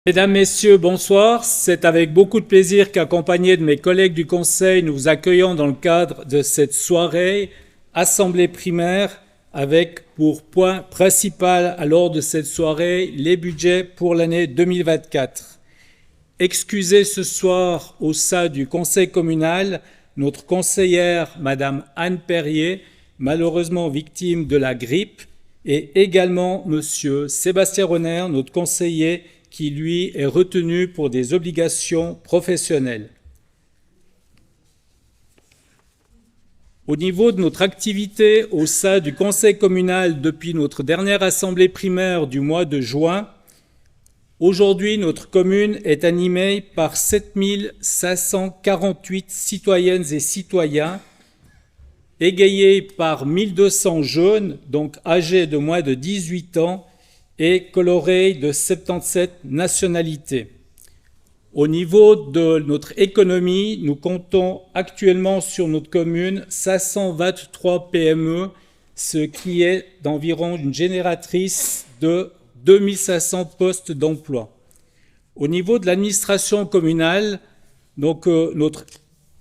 Mesdames, Messieurs, bonsoir. C'est avec beaucoup de plaisir qu'accompagné de mes collègues du Conseil, nous vous accueillons dans le cadre de cette soirée Assemblée primaire avec pour point principal à l'ordre de cette soirée les budgets pour l'année 2024. Excusez ce soir au sein du Conseil communal notre conseillère, Madame Anne Perrier, malheureusement victime de la grippe, et également Monsieur Sébastien Renner, notre conseiller, qui, lui, est retenu pour des obligations professionnelles. Au niveau de notre activité au sein du Conseil communal depuis notre dernière assemblée primaire du mois de juin, aujourd'hui, notre commune est animée par 7548 citoyennes et citoyens, égayés par 1200 jeunes, donc âgés de moins de 18 ans, et colorés de 77 nationalités. Au niveau de notre économie, nous comptons actuellement sur notre commune 523 PME, ce qui est d'environ une génératrice de 2500 postes d'emploi. Au niveau de l'administration communale, donc notre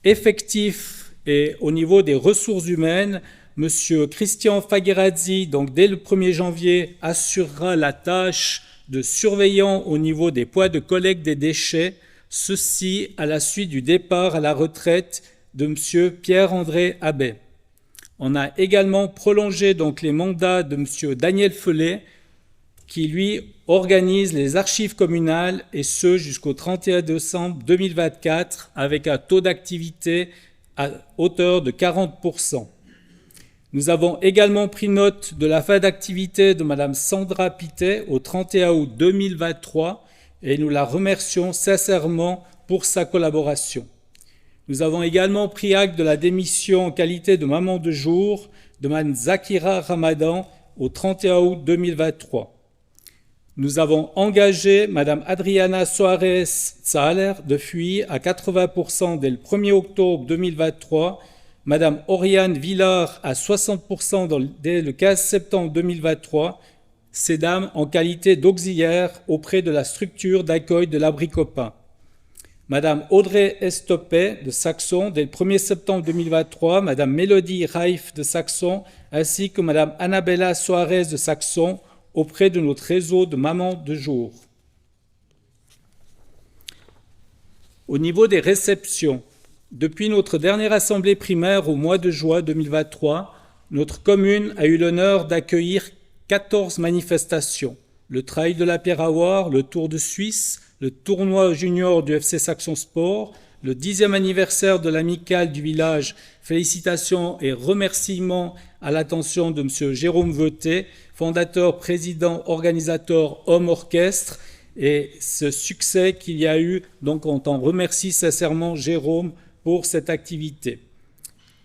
effectif et au niveau des ressources humaines, Monsieur Christian Fagherazzi, donc dès le 1er janvier, assurera la tâche de surveillant au niveau des points de collecte des déchets, ceci à la suite du départ à la retraite de Monsieur Pierre-André Abbé. On a également prolongé donc les mandats de Monsieur Daniel Felet, qui lui organise les archives communales, et ce jusqu'au 31 décembre 2024, avec un taux d'activité à hauteur de 40%. Nous avons également pris note de la fin d'activité de Madame Sandra Pittet au 31 août 2023 et nous la remercions sincèrement pour sa collaboration. Nous avons également pris acte de la démission en qualité de maman de jour de Madame Zakira Ramadan au 31 août 2023. Nous avons engagé Madame Adriana Soares Tsaler de FUI à 80% dès le 1er octobre 2023, Madame Oriane Villard à 60% dès le 15 septembre 2023, ces dames en qualité d'auxiliaire auprès de la structure d'accueil de l'abri Copain. Madame Audrey Estopet de Saxon dès le 1er septembre 2023, Madame Mélodie Raif de Saxon, ainsi que Madame Annabella Soares de Saxon auprès de notre réseau de mamans de jour. Au niveau des réceptions, depuis notre dernière assemblée primaire au mois de juin 2023, notre commune a eu l'honneur d'accueillir 14 manifestations. Le Trail de la Pierre à War, le Tour de Suisse, le tournoi junior du FC Saxon Sport, le 10e anniversaire de l'amicale du village. Félicitations et remerciements à l'attention de M. Jérôme Veuté, fondateur, président, organisateur, homme orchestre, et ce succès qu'il y a eu, donc on t'en remercie sincèrement Jérôme pour cette activité.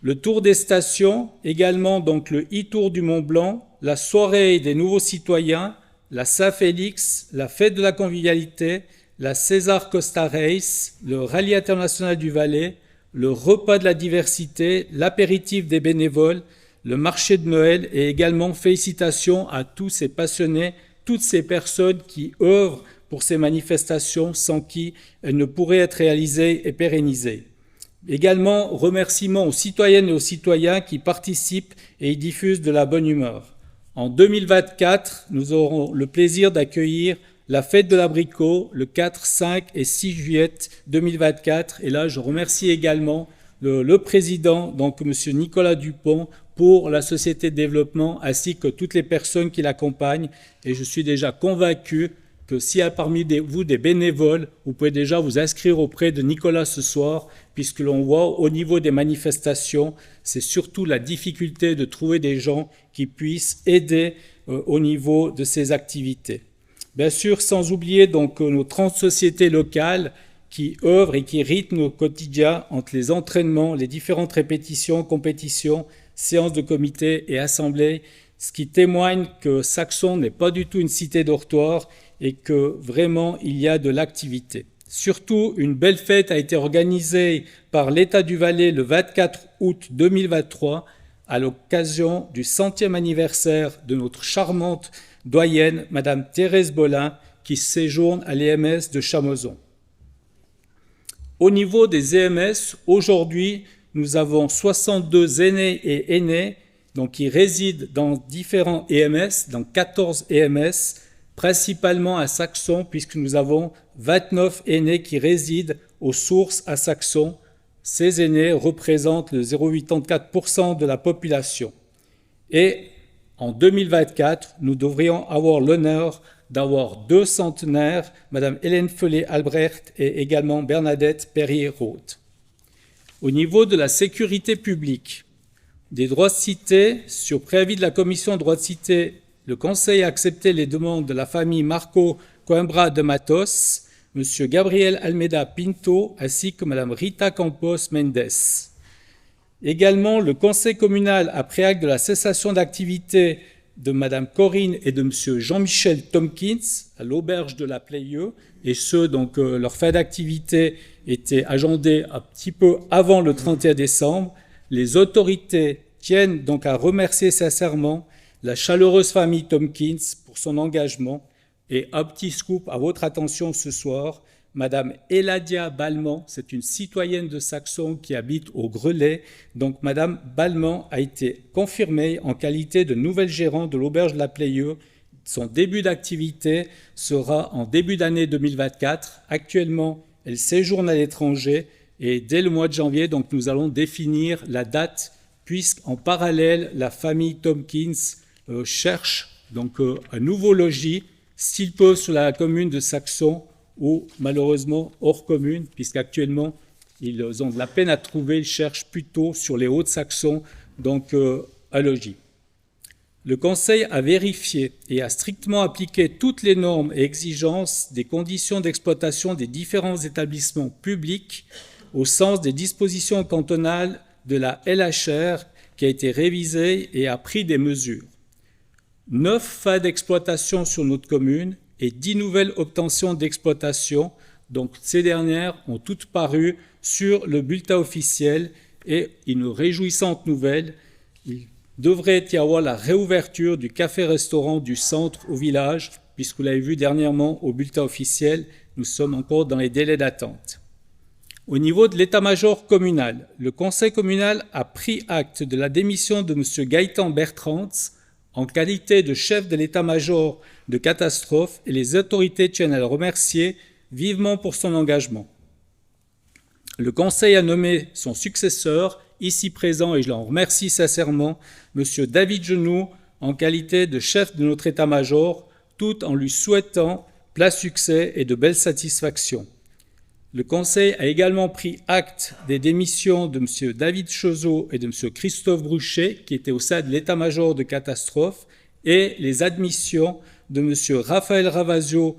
Le tour des stations, également donc le e-tour du Mont Blanc, la soirée des nouveaux citoyens, la Saint-Félix, la fête de la convivialité, la César Costa Race, le rallye international du Valais, le repas de la diversité, l'apéritif des bénévoles, le marché de Noël et également félicitations à tous ces passionnés, toutes ces personnes qui œuvrent pour ces manifestations sans qui elles ne pourraient être réalisées et pérennisées. Également, remerciements aux citoyennes et aux citoyens qui participent et y diffusent de la bonne humeur. En 2024, nous aurons le plaisir d'accueillir la fête de l'abricot le 4, 5 et 6 juillet 2024. Et là, je remercie également le président, donc M. Nicolas Dupont, pour la société de développement ainsi que toutes les personnes qui l'accompagnent. Et je suis déjà convaincu que s'il y a parmi vous des bénévoles, vous pouvez déjà vous inscrire auprès de Nicolas ce soir, puisque l'on voit au niveau des manifestations, c'est surtout la difficulté de trouver des gens qui puissent aider au niveau de ces activités. Bien sûr, sans oublier donc nos 30 sociétés locales qui œuvrent et qui rythment nos quotidiens entre les entraînements, les différentes répétitions, compétitions, séances de comité et assemblées, ce qui témoigne que Saxon n'est pas du tout une cité dortoir et que vraiment il y a de l'activité. Surtout, une belle fête a été organisée par l'État du Valais le 24 août 2023 à l'occasion du 100e anniversaire de notre charmante doyenne, Madame Thérèse Bolin, qui séjournent à l'EMS de Chamoson. Au niveau des EMS, aujourd'hui, nous avons 62 aînés et aînés donc qui résident dans différents EMS, dans 14 EMS, principalement à Saxon, puisque nous avons 29 aînés qui résident aux sources à Saxon. Ces aînés représentent le 0,84% de la population. Et en 2024, nous devrions avoir l'honneur d'avoir 2 centenaires, Mme Hélène Feulé-Albrecht et également Bernadette Perrier-Roth. Au niveau de la sécurité publique, des droits de cité, sur préavis de la Commission de droits de cité, le Conseil a accepté les demandes de la famille Marco Coimbra de Matos, M. Gabriel Almeida Pinto, ainsi que Mme Rita Campos Mendes. Également, le Conseil communal a pris acte de la cessation d'activité de Mme Corinne et de M. Jean-Michel Tompkins à l'auberge de la Playeux, et ce, donc, leur fin d'activité était agendée un petit peu avant le 31 décembre. Les autorités tiennent donc à remercier sincèrement la chaleureuse famille Tompkins pour son engagement. Et un petit scoop à votre attention ce soir, Madame Eladia Balmont, c'est une citoyenne de Saxon qui habite au Grelet. Donc Madame Balmont a été confirmée en qualité de nouvelle gérante de l'auberge de la Playeux. Son début d'activité sera en début d'année 2024. Actuellement, elle séjourne à l'étranger et dès le mois de janvier, donc nous allons définir la date puisqu'en parallèle, la famille Tompkins cherche donc un nouveau logis, s'ils peuvent sur la commune de Saxon ou malheureusement hors commune, puisqu'actuellement ils ont de la peine à trouver, ils cherchent plutôt sur les Hauts-de-Saxon, donc un logis. Le Conseil a vérifié et a strictement appliqué toutes les normes et exigences des conditions d'exploitation des différents établissements publics au sens des dispositions cantonales de la LHR qui a été révisée et a pris des mesures. 9 fins d'exploitation sur notre commune et 10 nouvelles obtentions d'exploitation. Donc ces dernières ont toutes paru sur le bulletin officiel et une réjouissante nouvelle. Il devrait y avoir la réouverture du café-restaurant du centre au village, puisque vous l'avez vu dernièrement au bulletin officiel, nous sommes encore dans les délais d'attente. Au niveau de l'état-major communal, le conseil communal a pris acte de la démission de M. Gaëtan Bertrands en qualité de chef de l'état-major de catastrophe et les autorités tiennent à le remercier vivement pour son engagement. Le Conseil a nommé son successeur, ici présent, et je l'en remercie sincèrement, M. David Genoux, en qualité de chef de notre état-major, tout en lui souhaitant plein succès et de belles satisfactions. Le Conseil a également pris acte des démissions de M. David Chezot et de M. Christophe Bruchet, qui étaient au sein de l'état-major de catastrophe, et les admissions de M. Raphaël Ravasio,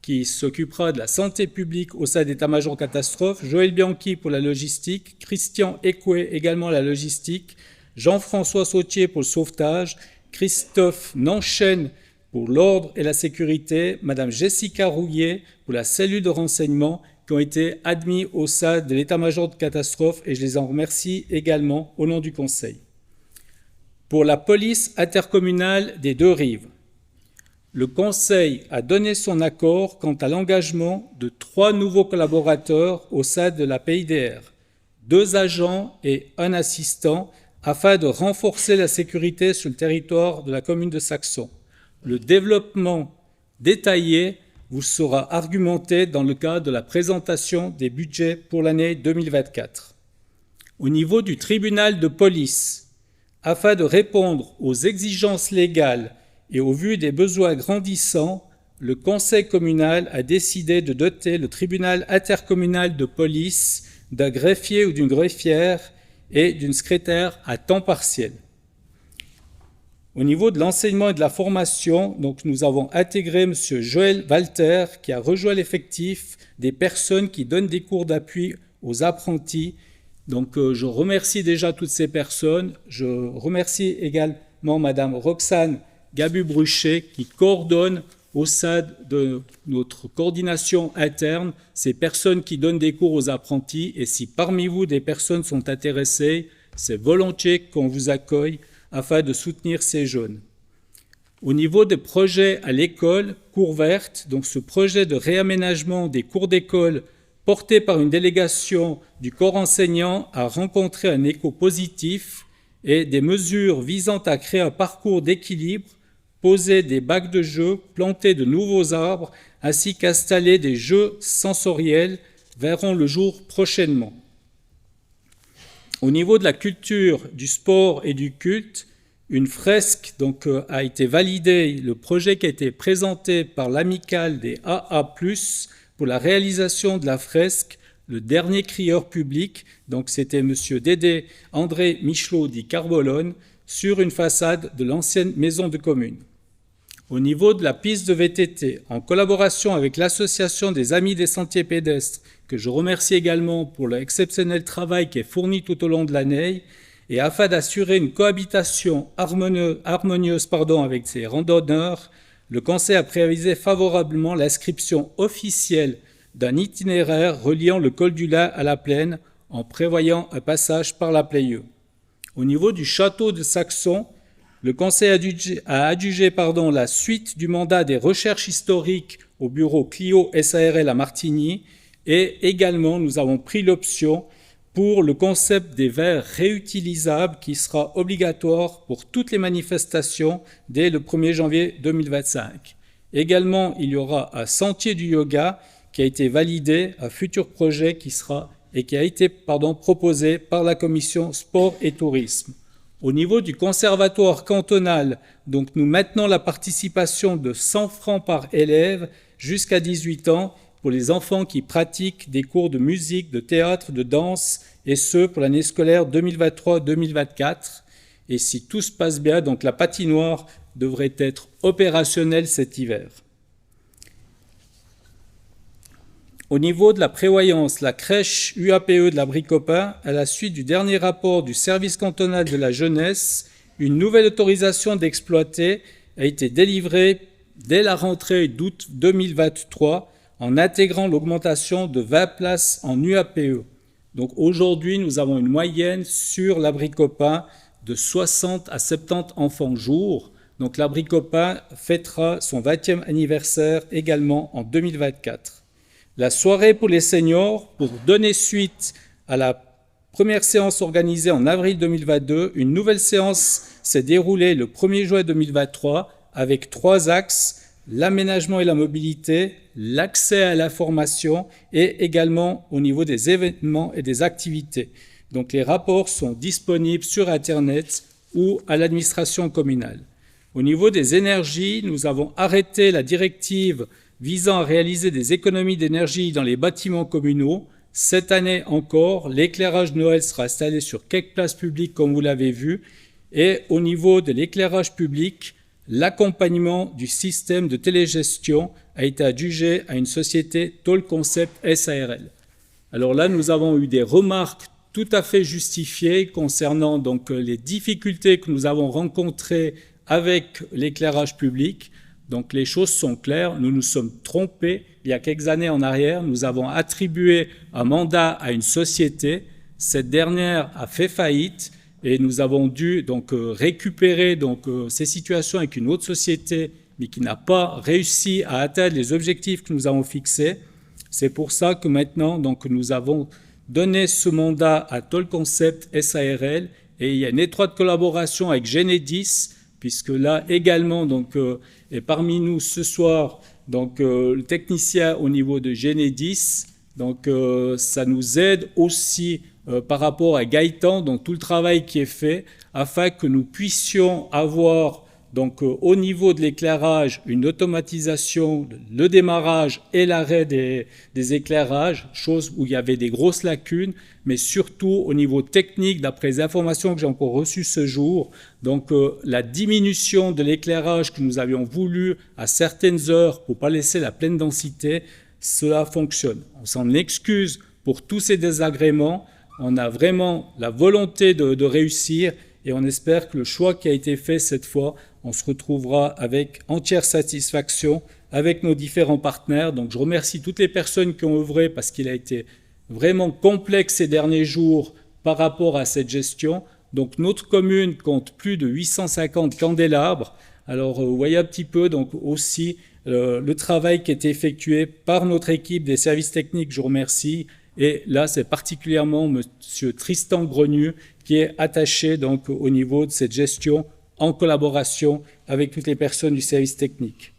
qui s'occupera de la santé publique au sein d'état-major catastrophe, Joël Bianchi pour la logistique, Christian Écoué également la logistique, Jean-François Sautier pour le sauvetage, Christophe Nanchaine pour l'ordre et la sécurité, Madame Jessica Rouillet pour la cellule de renseignement, qui ont été admis au sein de l'état-major de catastrophe et je les en remercie également au nom du Conseil. Pour la police intercommunale des Deux-Rives, le Conseil a donné son accord quant à l'engagement de 3 nouveaux collaborateurs au sein de la PIDR, 2 agents et 1 assistant, afin de renforcer la sécurité sur le territoire de la commune de Saxon. Le développement détaillé vous sera argumenté dans le cadre de la présentation des budgets pour l'année 2024. Au niveau du tribunal de police, afin de répondre aux exigences légales et au vu des besoins grandissants, le Conseil communal a décidé de doter le tribunal intercommunal de police d'un greffier ou d'une greffière et d'une secrétaire à temps partiel. Au niveau de l'enseignement et de la formation, donc nous avons intégré M. Joël Walter qui a rejoint l'effectif des personnes qui donnent des cours d'appui aux apprentis. Donc je remercie déjà toutes ces personnes. Je remercie également Mme Roxane Gabu-Bruchet qui coordonne au sein de notre coordination interne ces personnes qui donnent des cours aux apprentis. Et si parmi vous des personnes sont intéressées, c'est volontiers qu'on vous accueille afin de soutenir ces jeunes. Au niveau des projets à l'école, Cours Verte, donc ce projet de réaménagement des cours d'école porté par une délégation du corps enseignant a rencontré un écho positif et des mesures visant à créer un parcours d'équilibre, poser des bacs de jeux, planter de nouveaux arbres, ainsi qu'installer des jeux sensoriels verront le jour prochainement. Au niveau de la culture, du sport et du culte, une fresque a été validée, le projet qui a été présenté par l'amicale des AA+, pour la réalisation de la fresque, le dernier crieur public, donc c'était M. Dédé André Michelot dit Carbolone, sur une façade de l'ancienne maison de commune. Au niveau de la piste de VTT, en collaboration avec l'Association des Amis des Sentiers Pédestres, que je remercie également pour l'exceptionnel travail qui est fourni tout au long de l'année, et afin d'assurer une cohabitation harmonieuse avec ces randonneurs, le Conseil a préavisé favorablement l'inscription officielle d'un itinéraire reliant le col du Lin à la plaine en prévoyant un passage par la Playeux. Au niveau du château de Saxon, le Conseil a adjugé la suite du mandat des recherches historiques au bureau Clio SARL à Martigny et également nous avons pris l'option pour le concept des verres réutilisables qui sera obligatoire pour toutes les manifestations dès le 1er janvier 2025. Également, il y aura un sentier du yoga qui a été validé, un futur projet qui a été proposé par la commission sport et tourisme. Au niveau du conservatoire cantonal, nous maintenons la participation de 100 francs par élève jusqu'à 18 ans pour les enfants qui pratiquent des cours de musique, de théâtre, de danse, et ce pour l'année scolaire 2023-2024. Et si tout se passe bien, la patinoire devrait être opérationnelle cet hiver. Au niveau de la prévoyance, la crèche UAPE de la Bricopin, à la suite du dernier rapport du service cantonal de la jeunesse, une nouvelle autorisation d'exploiter a été délivrée dès la rentrée d'août 2023 en intégrant l'augmentation de 20 places en UAPE. Donc aujourd'hui, nous avons une moyenne sur la Bricopin de 60 à 70 enfants jour. Donc la Bricopin fêtera son 20e anniversaire également en 2024. La soirée pour les seniors, pour donner suite à la première séance organisée en avril 2022, une nouvelle séance s'est déroulée le 1er juin 2023 avec 3 axes: l'aménagement et la mobilité, l'accès à l'information et également au niveau des événements et des activités. Donc les rapports sont disponibles sur Internet ou à l'administration communale. Au niveau des énergies, nous avons arrêté la directive visant à réaliser des économies d'énergie dans les bâtiments communaux. Cette année encore, l'éclairage Noël sera installé sur quelques places publiques comme vous l'avez vu. Et au niveau de l'éclairage public, l'accompagnement du système de télégestion a été adjugé à une société Toll Concept SARL. Alors là, nous avons eu des remarques tout à fait justifiées concernant les difficultés que nous avons rencontrées avec l'éclairage public. Donc les choses sont claires, nous nous sommes trompés. Il y a quelques années en arrière, nous avons attribué un mandat à une société. Cette dernière a fait faillite. Et nous avons dû récupérer ces situations avec une autre société, mais qui n'a pas réussi à atteindre les objectifs que nous avons fixés. C'est pour ça que maintenant, nous avons donné ce mandat à Toll Concept SARL et il y a une étroite collaboration avec Genedis, puisque là également est parmi nous ce soir le technicien au niveau de Genedis. Ça nous aide aussi par rapport à Gaëtan, tout le travail qui est fait, afin que nous puissions avoir au niveau de l'éclairage une automatisation, le démarrage et l'arrêt des éclairages, chose où il y avait des grosses lacunes, mais surtout au niveau technique, d'après les informations que j'ai encore reçues ce jour, la diminution de l'éclairage que nous avions voulu à certaines heures pour ne pas laisser la pleine densité, cela fonctionne. On s'en excuse pour tous ces désagréments. On a vraiment la volonté de réussir et on espère que le choix qui a été fait cette fois, on se retrouvera avec entière satisfaction avec nos différents partenaires. Donc je remercie toutes les personnes qui ont œuvré parce qu'il a été vraiment complexe ces derniers jours par rapport à cette gestion. Donc notre commune compte plus de 850 candélabres Alors, vous voyez un petit peu donc aussi le travail qui a été effectué par notre équipe des services techniques, je vous remercie. Et là, c'est particulièrement Monsieur Tristan Grenu qui est attaché donc au niveau de cette gestion en collaboration avec toutes les personnes du service technique.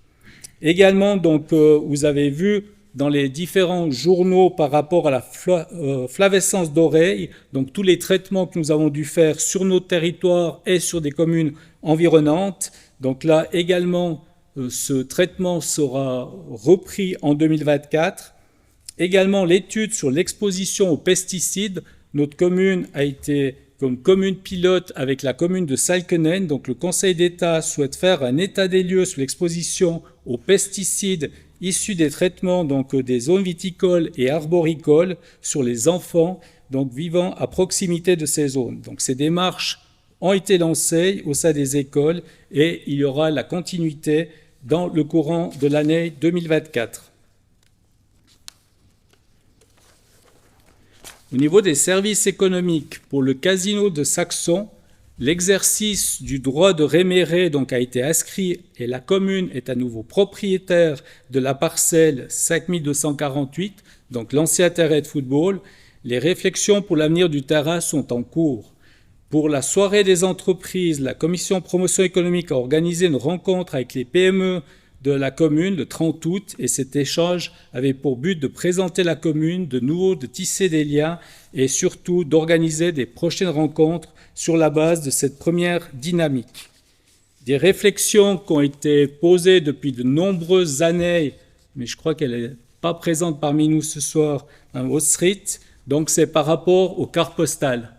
Également, donc, vous avez vu dans les différents journaux par rapport à la flavescence d'oreilles, donc tous les traitements que nous avons dû faire sur nos territoires et sur des communes environnantes. Donc là également, ce traitement sera repris en 2024. Également, l'étude sur l'exposition aux pesticides. Notre commune a été comme commune pilote avec la commune de Salkenen. Donc le Conseil d'État souhaite faire un état des lieux sur l'exposition aux pesticides issus des traitements donc, des zones viticoles et arboricoles sur les enfants donc, vivant à proximité de ces zones. Donc ces démarches ont été lancées au sein des écoles et il y aura la continuité dans le courant de l'année 2024. Au niveau des services économiques, pour le casino de Saxon, l'exercice du droit de réméré donc, a été inscrit et la commune est à nouveau propriétaire de la parcelle 5248, donc l'ancien terrain de football. Les réflexions pour l'avenir du terrain sont en cours. Pour la soirée des entreprises, la commission promotion économique a organisé une rencontre avec les PME de la commune le 30 août et cet échange avait pour but de présenter la commune, de tisser des liens et surtout d'organiser des prochaines rencontres sur la base de cette première dynamique. Des réflexions qui ont été posées depuis de nombreuses années, mais je crois qu'elle n'est pas présente parmi nous ce soir, Mme Ostrit, donc c'est par rapport aux cartes postales.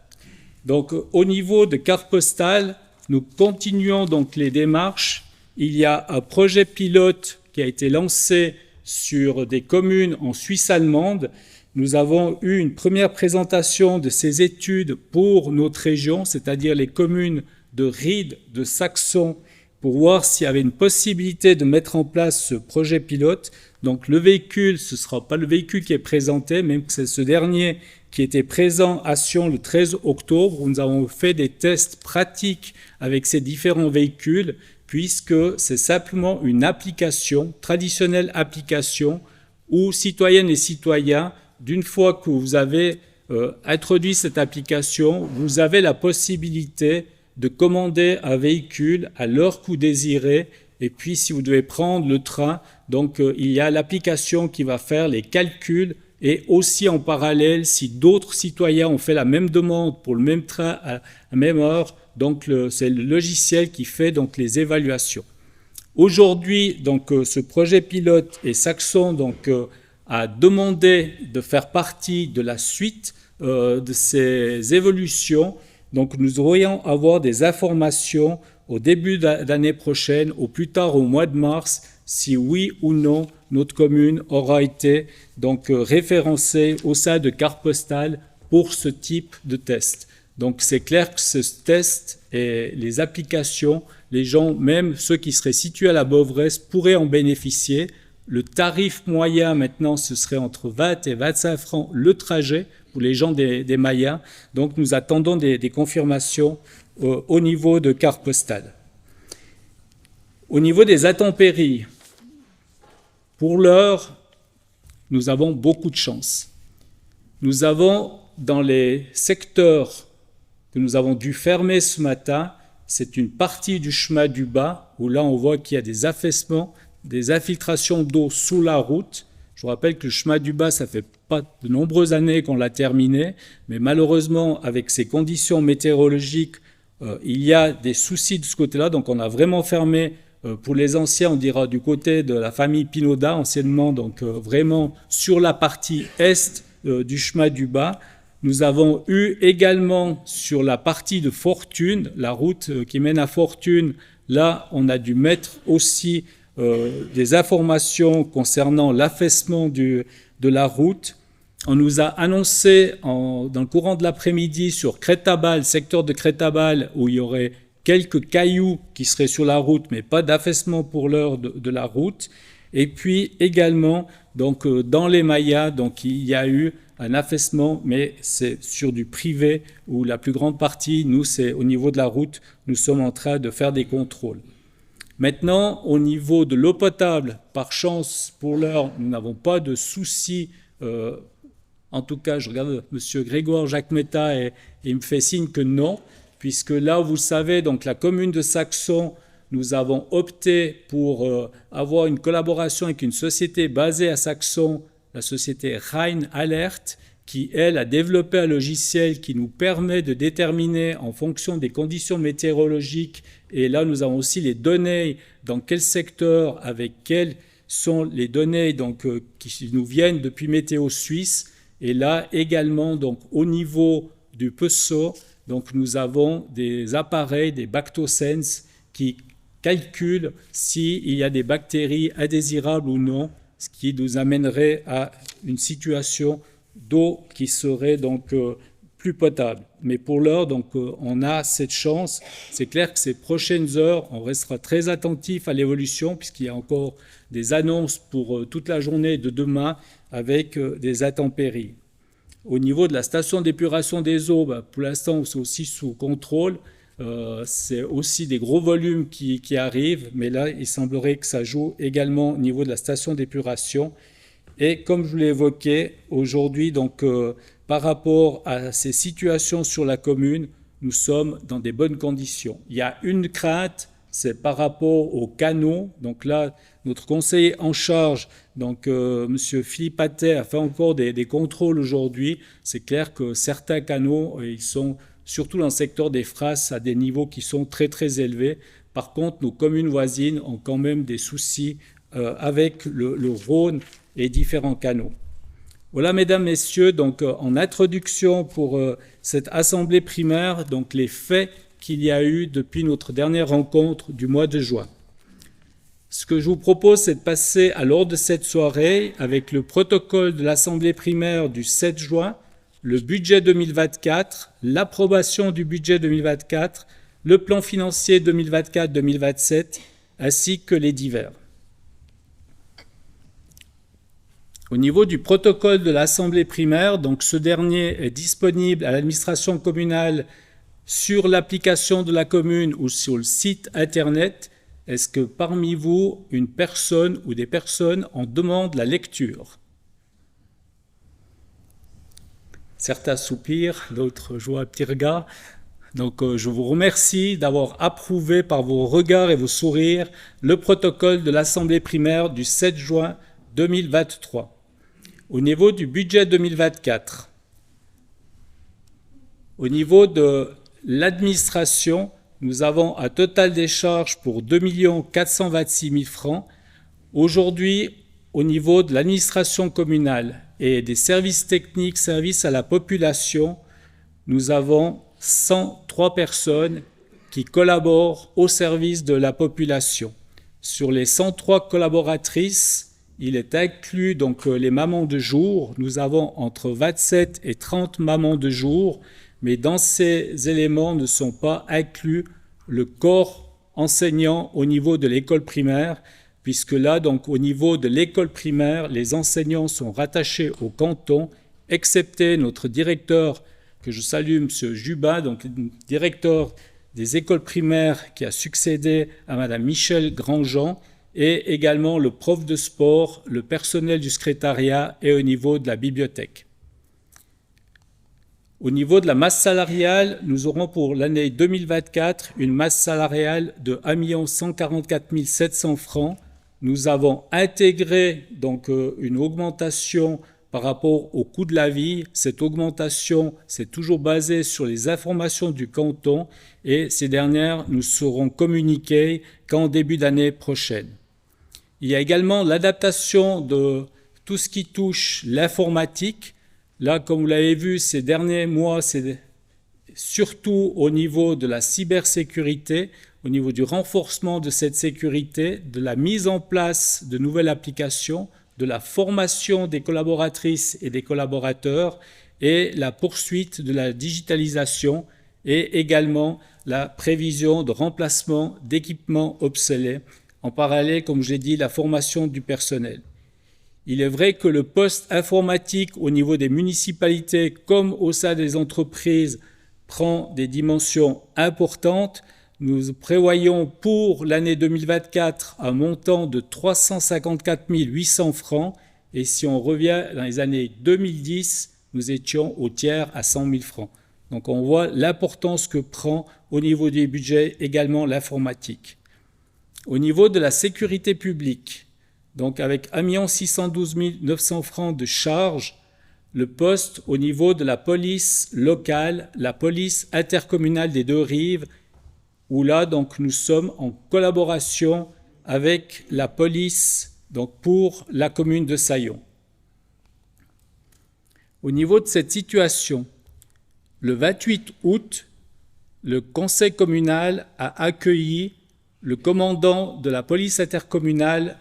Donc au niveau de cartes postales, nous continuons donc les démarches. Il y a un projet pilote qui a été lancé sur des communes en Suisse allemande. Nous avons eu une première présentation de ces études pour notre région, c'est-à-dire les communes de Ried, de Saxon, pour voir s'il y avait une possibilité de mettre en place ce projet pilote. Donc le véhicule, ce ne sera pas le véhicule qui est présenté, même que c'est ce dernier qui était présent à Sion le 13 octobre, où nous avons fait des tests pratiques avec ces différents véhicules, puisque c'est simplement une application, traditionnelle application, où citoyennes et citoyens, d'une fois que vous avez introduit cette application, vous avez la possibilité de commander un véhicule à l'heure que vous désirez. Et puis, si vous devez prendre le train, donc il y a l'application qui va faire les calculs. Et aussi en parallèle, si d'autres citoyens ont fait la même demande pour le même train à la même heure, donc c'est le logiciel qui fait donc les évaluations. Aujourd'hui, donc ce projet pilote et Saxon donc a demandé de faire partie de la suite de ces évolutions. Donc nous aurions avoir des informations au début d'année prochaine, au plus tard au mois de mars, si oui ou non notre commune aura été donc référencée au sein de cartes postales pour ce type de test. Donc c'est clair que ce test et les applications, les gens, même ceux qui seraient situés à la Beauvresse, pourraient en bénéficier. Le tarif moyen maintenant, ce serait entre 20 et 25 francs le trajet pour les gens des Mayas. Donc nous attendons des confirmations au niveau de cartes postales. Au niveau des intempéries, pour l'heure, nous avons beaucoup de chance. Nous avons dans les secteurs que nous avons dû fermer ce matin, c'est une partie du chemin du bas, où là on voit qu'il y a des affaissements, des infiltrations d'eau sous la route. Je vous rappelle que le chemin du bas, ça fait pas de nombreuses années qu'on l'a terminé, mais malheureusement, avec ces conditions météorologiques, il y a des soucis de ce côté-là, donc on a vraiment fermé, pour les anciens, on dira du côté de la famille Pinoda, anciennement, donc vraiment sur la partie est du chemin du bas. Nous avons eu également sur la partie de Fortune, la route qui mène à Fortune, là on a dû mettre aussi des informations concernant l'affaissement de la route. On nous a annoncé dans le courant de l'après-midi sur Crétabal, secteur de Crétabal, où il y aurait quelques cailloux qui seraient sur la route, mais pas d'affaissement pour l'heure de la route. Et puis également, donc, dans les Mayas, donc, il y a eu un affaissement, mais c'est sur du privé, où la plus grande partie, nous, c'est au niveau de la route, nous sommes en train de faire des contrôles. Maintenant, au niveau de l'eau potable, par chance, pour l'heure, nous n'avons pas de soucis. En tout cas, je regarde M. Grégoire Jacquemetta et il me fait signe que non, puisque là, vous savez, donc la commune de Saxon, nous avons opté pour avoir une collaboration avec une société basée à Saxon, la société Rhein Alert, qui, elle, a développé un logiciel qui nous permet de déterminer en fonction des conditions météorologiques, et là nous avons aussi les données dans quel secteur, avec quelles sont les données donc, qui nous viennent depuis Météo Suisse, et là également donc, au niveau du PESO, donc, nous avons des appareils, des Bactosense, qui calculent s'il y a des bactéries indésirables ou non, ce qui nous amènerait à une situation d'eau qui serait donc plus potable. Mais pour l'heure, donc on a cette chance. C'est clair que ces prochaines heures, on restera très attentif à l'évolution puisqu'il y a encore des annonces pour toute la journée de demain avec des intempéries. Au niveau de la station d'épuration des eaux, pour l'instant, c'est aussi sous contrôle. C'est aussi des gros volumes qui arrivent, mais là, il semblerait que ça joue également au niveau de la station d'épuration. Et comme je vous l'ai évoqué, aujourd'hui, donc, par rapport à ces situations sur la commune, nous sommes dans des bonnes conditions. Il y a une crainte, c'est par rapport aux canaux. Donc là, notre conseiller en charge, donc M. Philippe Attet, a fait encore des contrôles aujourd'hui. C'est clair que certains canaux, ils sont surtout dans le secteur des Frasses à des niveaux qui sont très très élevés. Par contre, nos communes voisines ont quand même des soucis avec le Rhône et différents canaux. Voilà, mesdames, messieurs, donc en introduction pour cette assemblée primaire, donc les faits qu'il y a eu depuis notre dernière rencontre du mois de juin. Ce que je vous propose, c'est de passer à l'ordre de cette soirée avec le protocole de l'assemblée primaire du 7 juin, le budget 2024, l'approbation du budget 2024, le plan financier 2024-2027, ainsi que les divers. Au niveau du protocole de l'assemblée primaire, donc ce dernier est disponible à l'administration communale sur l'application de la commune ou sur le site internet. Est-ce que parmi vous, une personne ou des personnes en demandent la lecture? Certains soupirent, d'autres jouent un petit regard. Donc je vous remercie d'avoir approuvé par vos regards et vos sourires le protocole de l'assemblée primaire du 7 juin 2023. Au niveau du budget 2024, au niveau de l'administration, nous avons un total des charges pour 2 426 000 francs. Aujourd'hui, au niveau de l'administration communale et des services techniques, services à la population, nous avons 103 personnes qui collaborent au service de la population. Sur les 103 collaboratrices, il est inclus donc les mamans de jour. Nous avons entre 27 et 30 mamans de jour, mais dans ces éléments ne sont pas inclus le corps enseignant au niveau de l'école primaire, puisque là, donc, au niveau de l'école primaire, les enseignants sont rattachés au canton, excepté notre directeur, que je salue, M. Jubin, donc directeur des écoles primaires qui a succédé à Mme Michèle Grandjean, et également le prof de sport, le personnel du secrétariat et au niveau de la bibliothèque. Au niveau de la masse salariale, nous aurons pour l'année 2024 une masse salariale de 1 144 700 francs. Nous avons intégré donc une augmentation par rapport au coût de la vie. Cette augmentation, c'est toujours basé sur les informations du canton et ces dernières nous seront communiquées qu'en début d'année prochaine. Il y a également l'adaptation de tout ce qui touche l'informatique. Là, comme vous l'avez vu, ces derniers mois, c'est surtout au niveau de la cybersécurité, au niveau du renforcement de cette sécurité, de la mise en place de nouvelles applications, de la formation des collaboratrices et des collaborateurs et la poursuite de la digitalisation et également la prévision de remplacement d'équipements obsolètes. En parallèle, comme je l'ai dit, la formation du personnel. Il est vrai que le poste informatique au niveau des municipalités comme au sein des entreprises prend des dimensions importantes. Nous prévoyons pour l'année 2024 un montant de 354 800 francs. Et si on revient dans les années 2010, nous étions au tiers à 100 000 francs. Donc on voit l'importance que prend au niveau des budgets également l'informatique. Au niveau de la sécurité publique, donc avec 1 612 900 francs de charges, le poste au niveau de la police locale, la police intercommunale des Deux-Rives, où là donc nous sommes en collaboration avec la police donc pour la commune de Saillon. Au niveau de cette situation, le 28 août, le conseil communal a accueilli le commandant de la police intercommunale,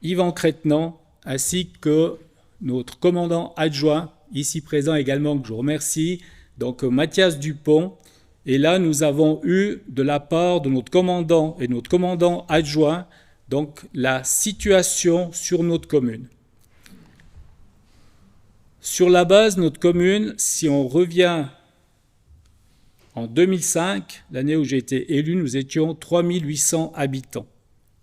Yvan Crétenant, ainsi que notre commandant adjoint, ici présent également, que je remercie, donc Mathias Dupont. Et là, nous avons eu de la part de notre commandant et notre commandant adjoint, donc la situation sur notre commune. Sur la base, notre commune, si on revient en 2005, l'année où j'ai été élu, nous étions 3800 habitants.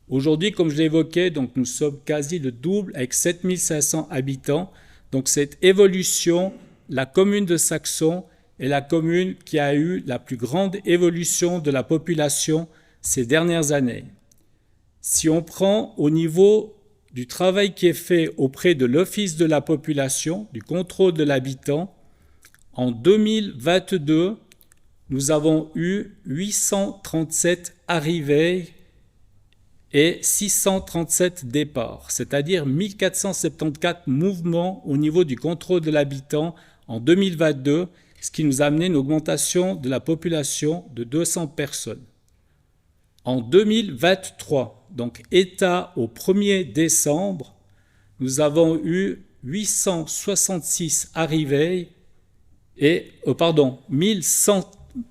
Aujourd'hui, comme je l'évoquais, donc nous sommes quasi le double avec 7500 habitants. Donc cette évolution, la commune de Saxon est la commune qui a eu la plus grande évolution de la population ces dernières années. Si on prend au niveau du travail qui est fait auprès de l'Office de la population, du contrôle de l'habitant, en 2022, nous avons eu 837 arrivées et 637 départs, c'est-à-dire 1474 mouvements au niveau du contrôle de l'habitant en 2022, ce qui nous a amené une augmentation de la population de 200 personnes. En 2023, donc état au 1er décembre, nous avons eu 866 arrivées et,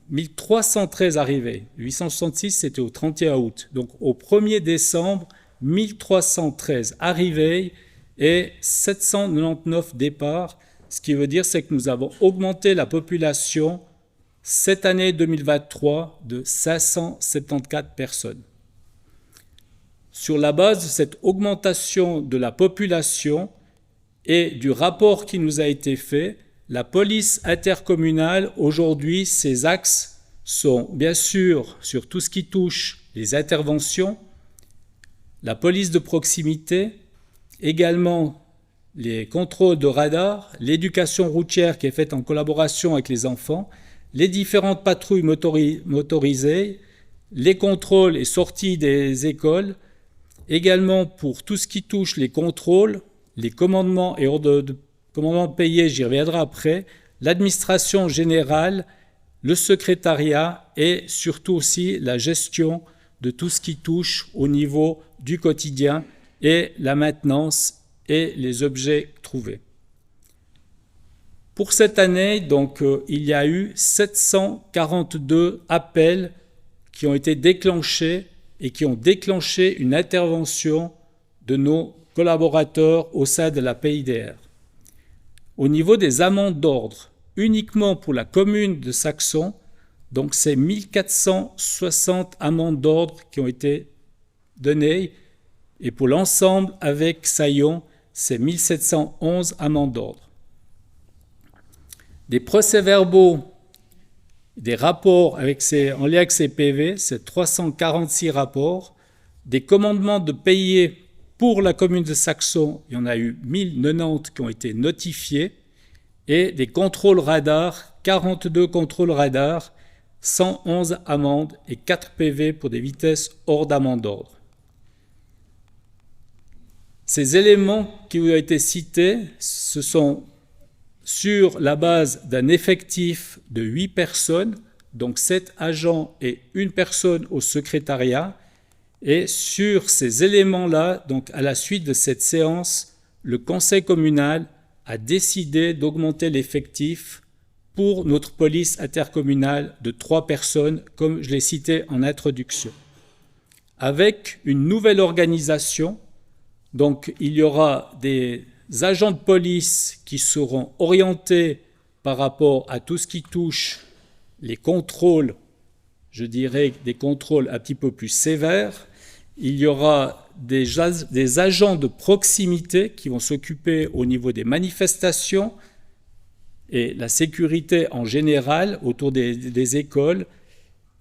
1313 arrivées. 866, c'était au 31 août. Donc au 1er décembre, 1313 arrivées et 799 départs. Ce qui veut dire, c'est que nous avons augmenté la population cette année 2023 de 574 personnes. Sur la base de cette augmentation de la population et du rapport qui nous a été fait, la police intercommunale, aujourd'hui, ses axes sont bien sûr sur tout ce qui touche les interventions, la police de proximité, également les contrôles de radar, l'éducation routière qui est faite en collaboration avec les enfants, les différentes patrouilles motorisées, les contrôles et sorties des écoles, également pour tout ce qui touche les contrôles, les commandements et ordres de commandement payé, j'y reviendrai après, l'administration générale, le secrétariat et surtout aussi la gestion de tout ce qui touche au niveau du quotidien et la maintenance et les objets trouvés. Pour cette année, donc, il y a eu 742 appels qui ont été déclenchés et qui ont déclenché une intervention de nos collaborateurs au sein de la PIDR. Au niveau des amendes d'ordre, uniquement pour la commune de Saxon, donc c'est 1460 amendes d'ordre qui ont été données, et pour l'ensemble avec Saillon, c'est 1711 amendes d'ordre. Des procès-verbaux, des rapports en lien avec ces PV, c'est 346 rapports. Des commandements de payer pour la commune de Saxon, il y en a eu 1090 qui ont été notifiés. Et des contrôles radars, 42 contrôles radars, 111 amendes et 4 PV pour des vitesses hors d'amende d'ordre. Ces éléments qui vous ont été cités, ce sont sur la base d'un effectif de 8 personnes, donc 7 agents et 1 personne au secrétariat. Et sur ces éléments-là, donc à la suite de cette séance, le conseil communal a décidé d'augmenter l'effectif pour notre police intercommunale de 3 personnes, comme je l'ai cité en introduction. Avec une nouvelle organisation, donc il y aura des agents de police qui seront orientés par rapport à tout ce qui touche les contrôles je dirais, des contrôles un petit peu plus sévères. Il y aura des agents de proximité qui vont s'occuper au niveau des manifestations et la sécurité en général autour des écoles.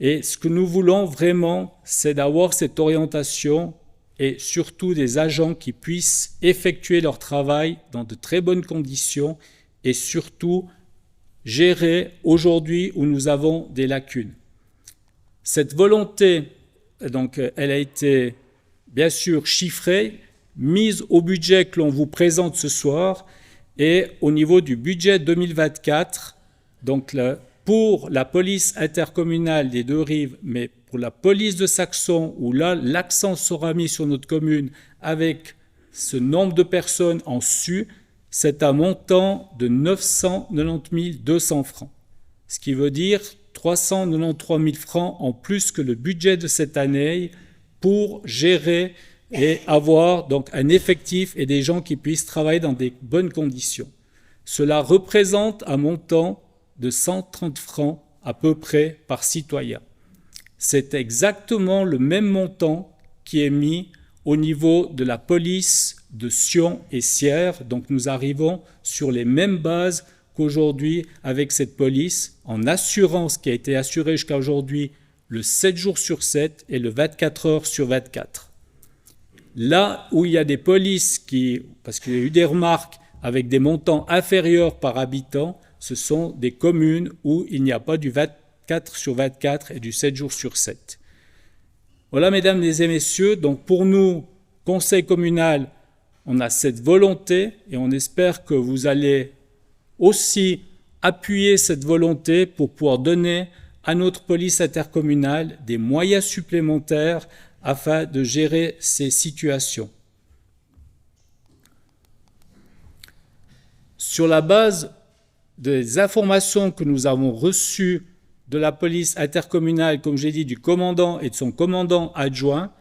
Et ce que nous voulons vraiment, c'est d'avoir cette orientation et surtout des agents qui puissent effectuer leur travail dans de très bonnes conditions et surtout gérer aujourd'hui où nous avons des lacunes. Cette volonté, donc, elle a été bien sûr chiffrée, mise au budget que l'on vous présente ce soir et au niveau du budget 2024, donc pour la police intercommunale des Deux-Rives, mais pour la police de Saxon, où là, l'accent sera mis sur notre commune avec ce nombre de personnes en su, c'est un montant de 990 200 francs, ce qui veut dire 393 000 francs en plus que le budget de cette année pour gérer et avoir donc un effectif et des gens qui puissent travailler dans des bonnes conditions. Cela représente un montant de 130 francs à peu près par citoyen. C'est exactement le même montant qui est mis au niveau de la police de Sion et Sierre. Donc nous arrivons sur les mêmes bases qu'aujourd'hui avec cette police, en assurance qui a été assurée jusqu'à aujourd'hui le 7 jours sur 7 et le 24 heures sur 24. Là où il y a des polices parce qu'il y a eu des remarques avec des montants inférieurs par habitant, ce sont des communes où il n'y a pas du 24 sur 24 et du 7 jours sur 7. Voilà, mesdames et messieurs, donc pour nous, conseil communal, on a cette volonté et on espère que vous allez aussi appuyer cette volonté pour pouvoir donner à notre police intercommunale des moyens supplémentaires afin de gérer ces situations. Sur la base des informations que nous avons reçues de la police intercommunale, comme j'ai dit, du commandant et de son commandant adjoint,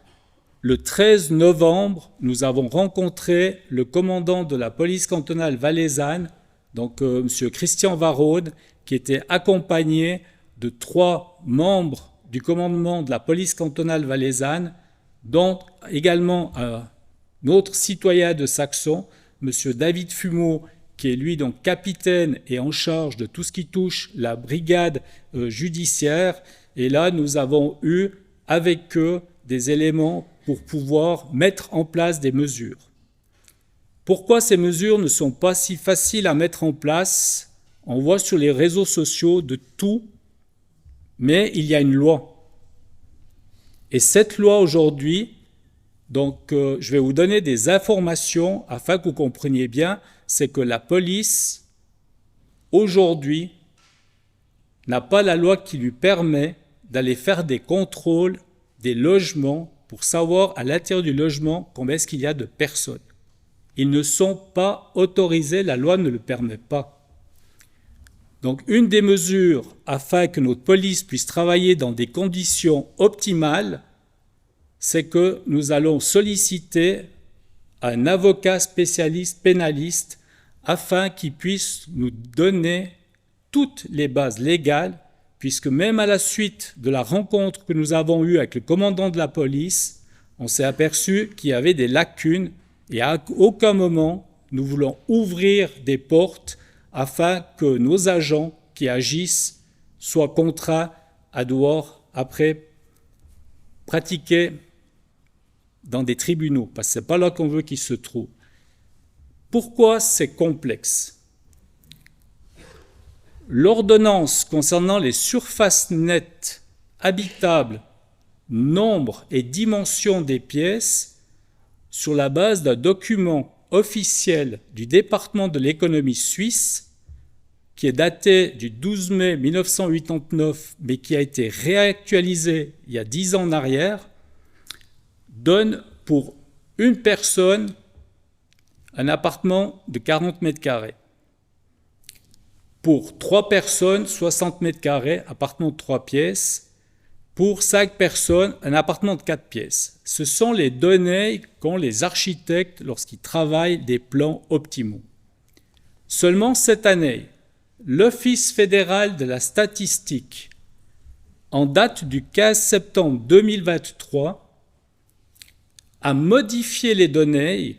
le 13 novembre, nous avons rencontré le commandant de la police cantonale valaisanne, donc M. Christian Varrode, qui était accompagné de 3 membres du commandement de la police cantonale valaisanne, dont également un autre citoyen de Saxon, M. David Fumeau, qui est lui donc capitaine et en charge de tout ce qui touche la brigade judiciaire. Et là, nous avons eu avec eux des éléments pour pouvoir mettre en place des mesures. Pourquoi ces mesures ne sont pas si faciles à mettre en place? On voit sur les réseaux sociaux de tout, mais il y a une loi. Et cette loi aujourd'hui, donc je vais vous donner des informations afin que vous compreniez bien, c'est que la police, aujourd'hui, n'a pas la loi qui lui permet d'aller faire des contrôles des logements pour savoir à l'intérieur du logement combien est-ce qu'il y a de personnes. Ils ne sont pas autorisés, la loi ne le permet pas. Donc une des mesures afin que notre police puisse travailler dans des conditions optimales, c'est que nous allons solliciter un avocat spécialiste pénaliste afin qu'il puisse nous donner toutes les bases légales, puisque même à la suite de la rencontre que nous avons eue avec le commandant de la police, on s'est aperçu qu'il y avait des lacunes et à aucun moment nous voulons ouvrir des portes afin que nos agents qui agissent soient contraints à devoir après pratiquer dans des tribunaux, parce que ce n'est pas là qu'on veut qu'ils se trouvent. Pourquoi c'est complexe? L'ordonnance concernant les surfaces nettes habitables, nombre et dimension des pièces, sur la base d'un document officiel du département de l'économie suisse, qui est daté du 12 mai 1989, mais qui a été réactualisé il y a 10 ans en arrière, donne pour une personne un appartement de 40 mètres carrés. Pour 3 personnes, 60 mètres carrés, appartement de 3 pièces. Pour 5 personnes, un appartement de 4 pièces. Ce sont les données qu'ont les architectes lorsqu'ils travaillent des plans optimaux. Seulement cette année, l'Office fédéral de la statistique en date du 15 septembre 2023, a modifié les données.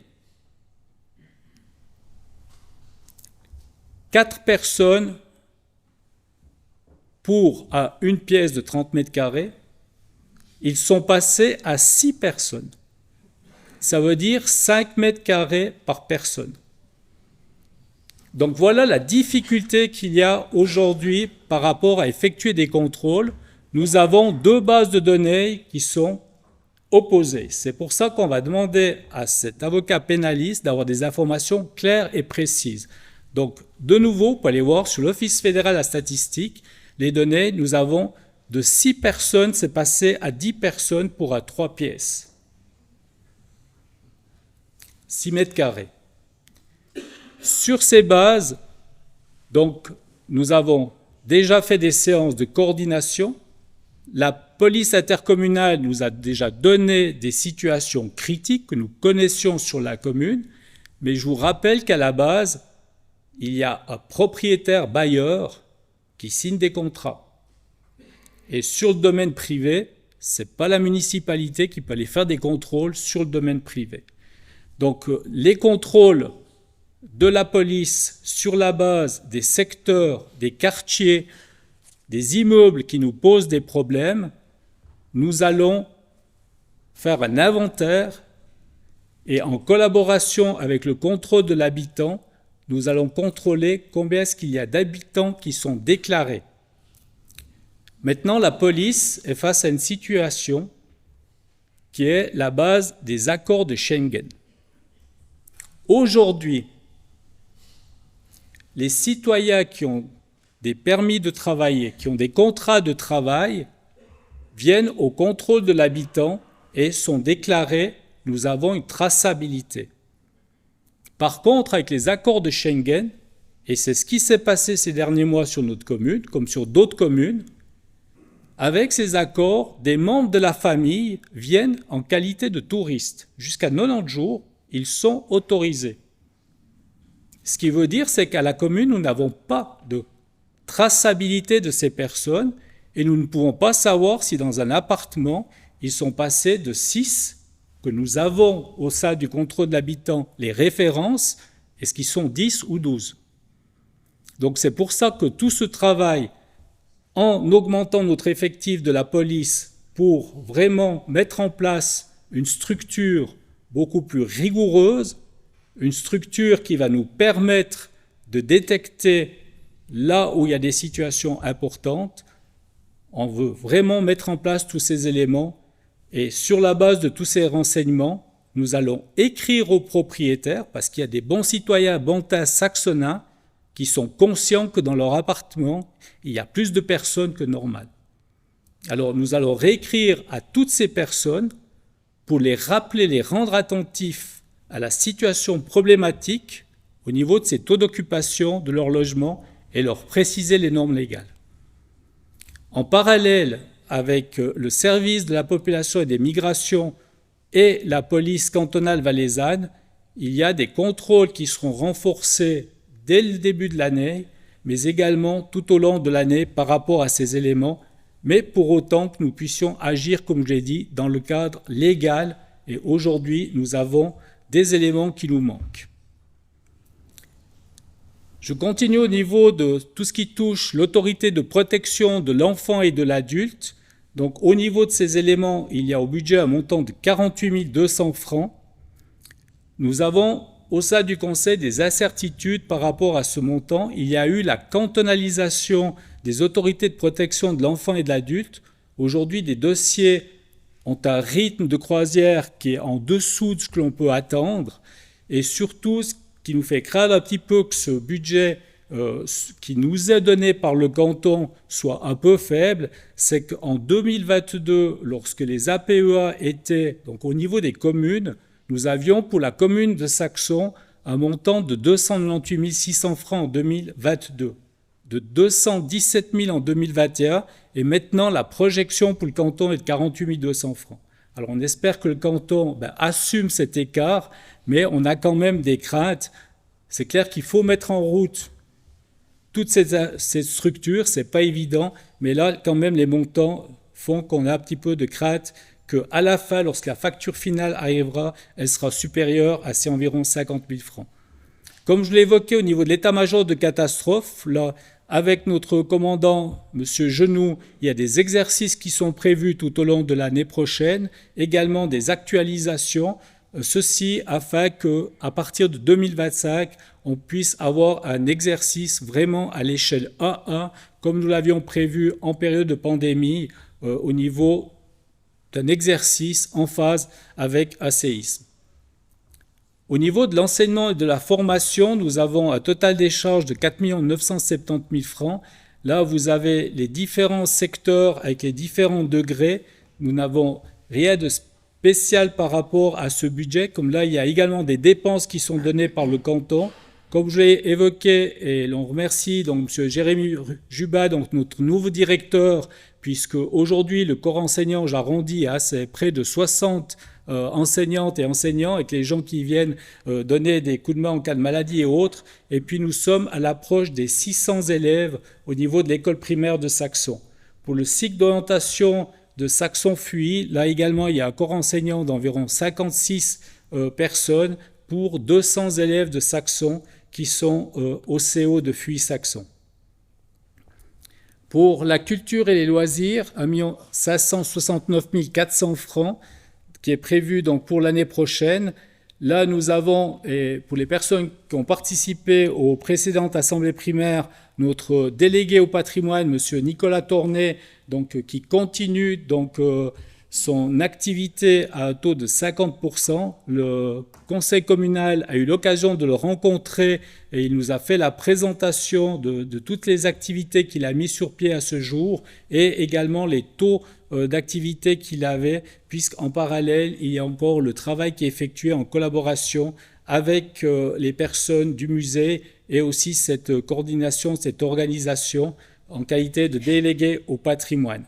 4 personnes pour une pièce de 30 mètres carrés, ils sont passés à 6 personnes. Ça veut dire 5 mètres carrés par personne. Donc voilà la difficulté qu'il y a aujourd'hui par rapport à effectuer des contrôles. Nous avons 2 bases de données qui sont opposées. C'est pour ça qu'on va demander à cet avocat pénaliste d'avoir des informations claires et précises. Donc, de nouveau, vous pouvez aller voir sur l'Office fédéral de la statistique, les données, nous avons de 6 personnes, c'est passé à 10 personnes pour 3 pièces. 6 mètres carrés. Sur ces bases, donc, nous avons déjà fait des séances de coordination. La police intercommunale nous a déjà donné des situations critiques que nous connaissions sur la commune, mais je vous rappelle qu'à la base, il y a un propriétaire bailleur qui signe des contrats. Et sur le domaine privé, ce n'est pas la municipalité qui peut aller faire des contrôles sur le domaine privé. Donc les contrôles de la police sur la base des secteurs, des quartiers, des immeubles qui nous posent des problèmes, nous allons faire un inventaire et en collaboration avec le contrôle de l'habitant, nous allons contrôler combien est-ce qu'il y a d'habitants qui sont déclarés. Maintenant, la police est face à une situation qui est la base des accords de Schengen. Aujourd'hui, les citoyens qui ont des permis de travailler, qui ont des contrats de travail, viennent au contrôle de l'habitant et sont déclarés, nous avons une traçabilité. Par contre, avec les accords de Schengen, et c'est ce qui s'est passé ces derniers mois sur notre commune, comme sur d'autres communes, avec ces accords, des membres de la famille viennent en qualité de touristes. Jusqu'à 90 jours, ils sont autorisés. Ce qui veut dire, c'est qu'à la commune, nous n'avons pas de traçabilité de ces personnes et nous ne pouvons pas savoir si dans un appartement, ils sont passés de 6 que nous avons au sein du contrôle de l'habitant, les références, est-ce qu'ils sont 10 ou 12. Donc c'est pour ça que tout ce travail, en augmentant notre effectif de la police pour vraiment mettre en place une structure beaucoup plus rigoureuse, une structure qui va nous permettre de détecter là où il y a des situations importantes, on veut vraiment mettre en place tous ces éléments. Et sur la base de tous ces renseignements, nous allons écrire aux propriétaires, parce qu'il y a des bons citoyens bantins saxonnins qui sont conscients que dans leur appartement, il y a plus de personnes que normal. Alors nous allons réécrire à toutes ces personnes pour les rappeler, les rendre attentifs à la situation problématique au niveau de ces taux d'occupation de leur logement et leur préciser les normes légales. En parallèle, avec le service de la population et des migrations et la police cantonale valaisanne, il y a des contrôles qui seront renforcés dès le début de l'année, mais également tout au long de l'année par rapport à ces éléments, mais pour autant que nous puissions agir, comme je l'ai dit, dans le cadre légal. Et aujourd'hui, nous avons des éléments qui nous manquent. Je continue au niveau de tout ce qui touche l'autorité de protection de l'enfant et de l'adulte. Donc au niveau de ces éléments, il y a au budget un montant de 48 200 francs. Nous avons au sein du Conseil des incertitudes par rapport à ce montant. Il y a eu la cantonalisation des autorités de protection de l'enfant et de l'adulte. Aujourd'hui, des dossiers ont un rythme de croisière qui est en dessous de ce que l'on peut attendre. Et surtout, ce qui nous fait craindre un petit peu que ce budget qui nous est donné par le canton soit un peu faible, c'est qu'en 2022, lorsque les APEA étaient donc au niveau des communes, nous avions pour la commune de Saxon un montant de 298 600 francs en 2022, de 217 000 en 2021, et maintenant la projection pour le canton est de 48 200 francs. Alors on espère que le canton assume cet écart, mais on a quand même des craintes. C'est clair qu'il faut mettre en route toutes ces structures, c'est pas évident, mais là, quand même, les montants font qu'on a un petit peu de crainte qu'à la fin, lorsque la facture finale arrivera, elle sera supérieure à ces environ 50 000 francs. Comme je l'ai évoqué au niveau de l'état-major de catastrophe, là, avec notre commandant, M. Genoux, il y a des exercices qui sont prévus tout au long de l'année prochaine, également des actualisations, ceci afin qu'à partir de 2025, on puisse avoir un exercice vraiment à l'échelle 1-1, comme nous l'avions prévu en période de pandémie, au niveau d'un exercice en phase avec un séisme. Au niveau de l'enseignement et de la formation, nous avons un total des charges de 4 970 000 francs. Là, vous avez les différents secteurs avec les différents degrés. Nous n'avons rien de spécial par rapport à ce budget. Comme là, il y a également des dépenses qui sont données par le canton. Comme je l'ai évoqué, et l'on remercie donc M. Jérémy Juba, donc notre nouveau directeur, puisque aujourd'hui le corps enseignant, j'arrondis, c'est près de 60 enseignantes et enseignants, avec les gens qui viennent donner des coups de main en cas de maladie et autres. Et puis nous sommes à l'approche des 600 élèves au niveau de l'école primaire de Saxon. Pour le cycle d'orientation de Saxon-Fuy, là également, il y a un corps enseignant d'environ 56 personnes pour 200 élèves de Saxon qui sont au CO de Fuy-Saxon. Pour la culture et les loisirs, 1 569 400 francs qui est prévu donc pour l'année prochaine. Là, nous avons, et pour les personnes qui ont participé aux précédentes assemblées primaires, notre délégué au patrimoine, M. Nicolas Tornet, donc, qui continue donc, son activité à un taux de 50%. Le conseil communal a eu l'occasion de le rencontrer et il nous a fait la présentation de toutes les activités qu'il a mis sur pied à ce jour et également les taux d'activité qu'il avait, puisqu'en parallèle, il y a encore le travail qui est effectué en collaboration avec les personnes du musée et aussi cette coordination, cette organisation en qualité de délégué au patrimoine.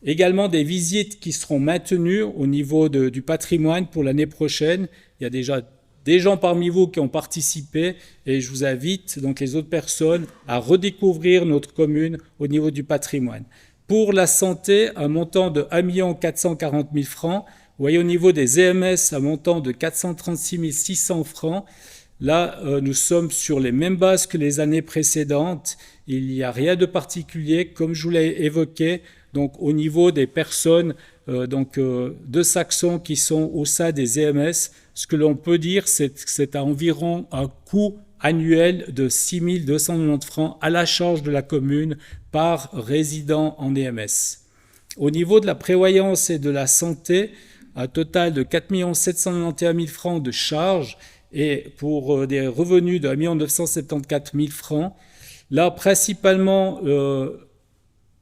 Également des visites qui seront maintenues au niveau du patrimoine pour l'année prochaine. Il y a déjà des gens parmi vous qui ont participé et je vous invite, donc les autres personnes, à redécouvrir notre commune au niveau du patrimoine. Pour la santé, un montant de 1 440 000 francs. Vous voyez au niveau des EMS, un montant de 436 600 francs. Là, nous sommes sur les mêmes bases que les années précédentes. Il n'y a rien de particulier, comme je vous l'ai évoqué. Donc, au niveau des personnes de Saxon qui sont au sein des EMS, ce que l'on peut dire, c'est que c'est à environ un coût annuel de 6 290 francs à la charge de la commune par résident en EMS. Au niveau de la prévoyance et de la santé, un total de 4 791 000 francs de charges et pour des revenus de 1 974 000 francs. Là, principalement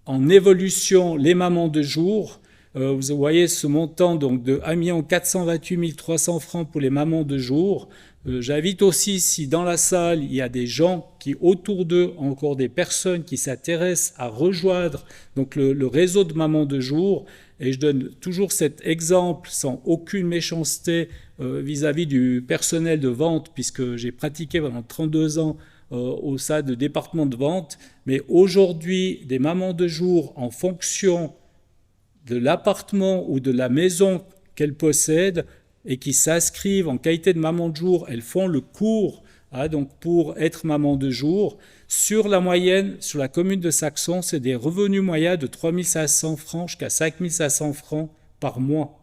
en évolution, les mamans de jour. Vous voyez ce montant donc, de 1 428 300 francs pour les mamans de jour. J'invite aussi, si dans la salle, il y a des gens qui, autour d'eux, ont encore des personnes qui s'intéressent à rejoindre donc, le réseau de mamans de jour. Et je donne toujours cet exemple sans aucune méchanceté vis-à-vis du personnel de vente, puisque j'ai pratiqué pendant 32 ans au sein de département de vente. Mais aujourd'hui, des mamans de jour, en fonction de l'appartement ou de la maison qu'elles possèdent et qui s'inscrivent en qualité de maman de jour, elles font le cours donc pour être maman de jour. Sur la moyenne, sur la commune de Saxon, c'est des revenus moyens de 3 500 francs jusqu'à 5 500 francs par mois.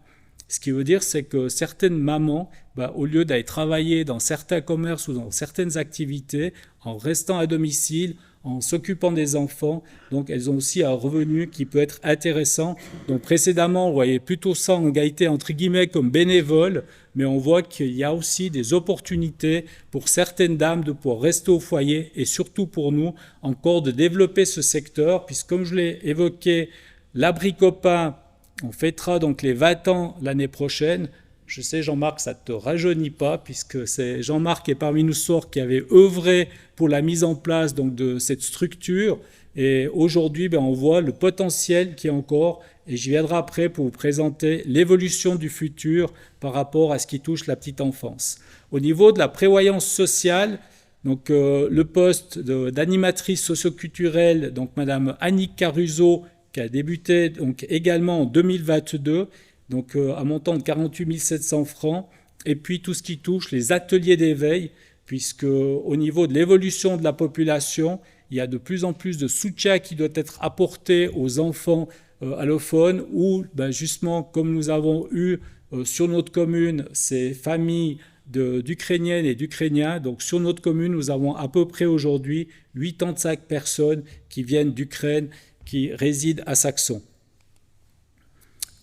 Ce qui veut dire, c'est que certaines mamans, au lieu d'aller travailler dans certains commerces ou dans certaines activités, en restant à domicile, en s'occupant des enfants, donc elles ont aussi un revenu qui peut être intéressant. Donc précédemment, on voyait plutôt ça en qualité entre guillemets comme bénévole, mais on voit qu'il y a aussi des opportunités pour certaines dames de pouvoir rester au foyer et surtout pour nous encore de développer ce secteur, puisque comme je l'ai évoqué, l'abri copain, on fêtera donc les 20 ans l'année prochaine. Je sais, Jean-Marc, ça ne te rajeunit pas, puisque c'est Jean-Marc qui est parmi nous sort qui avait œuvré pour la mise en place donc, de cette structure. Et aujourd'hui, on voit le potentiel qui est encore, et j'y viendrai après pour vous présenter l'évolution du futur par rapport à ce qui touche la petite enfance. Au niveau de la prévoyance sociale, Donc, le poste d'animatrice socioculturelle, donc Madame Annick Caruso, qui a débuté donc également en 2022, donc à montant de 48 700 francs. Et puis tout ce qui touche les ateliers d'éveil, puisque au niveau de l'évolution de la population, il y a de plus en plus de soutien qui doit être apporté aux enfants allophones, ou justement, comme nous avons eu sur notre commune ces familles d'Ukrainiennes et d'Ukrainiens. Donc sur notre commune, nous avons à peu près aujourd'hui 85 personnes qui viennent d'Ukraine, qui résident à Saxon.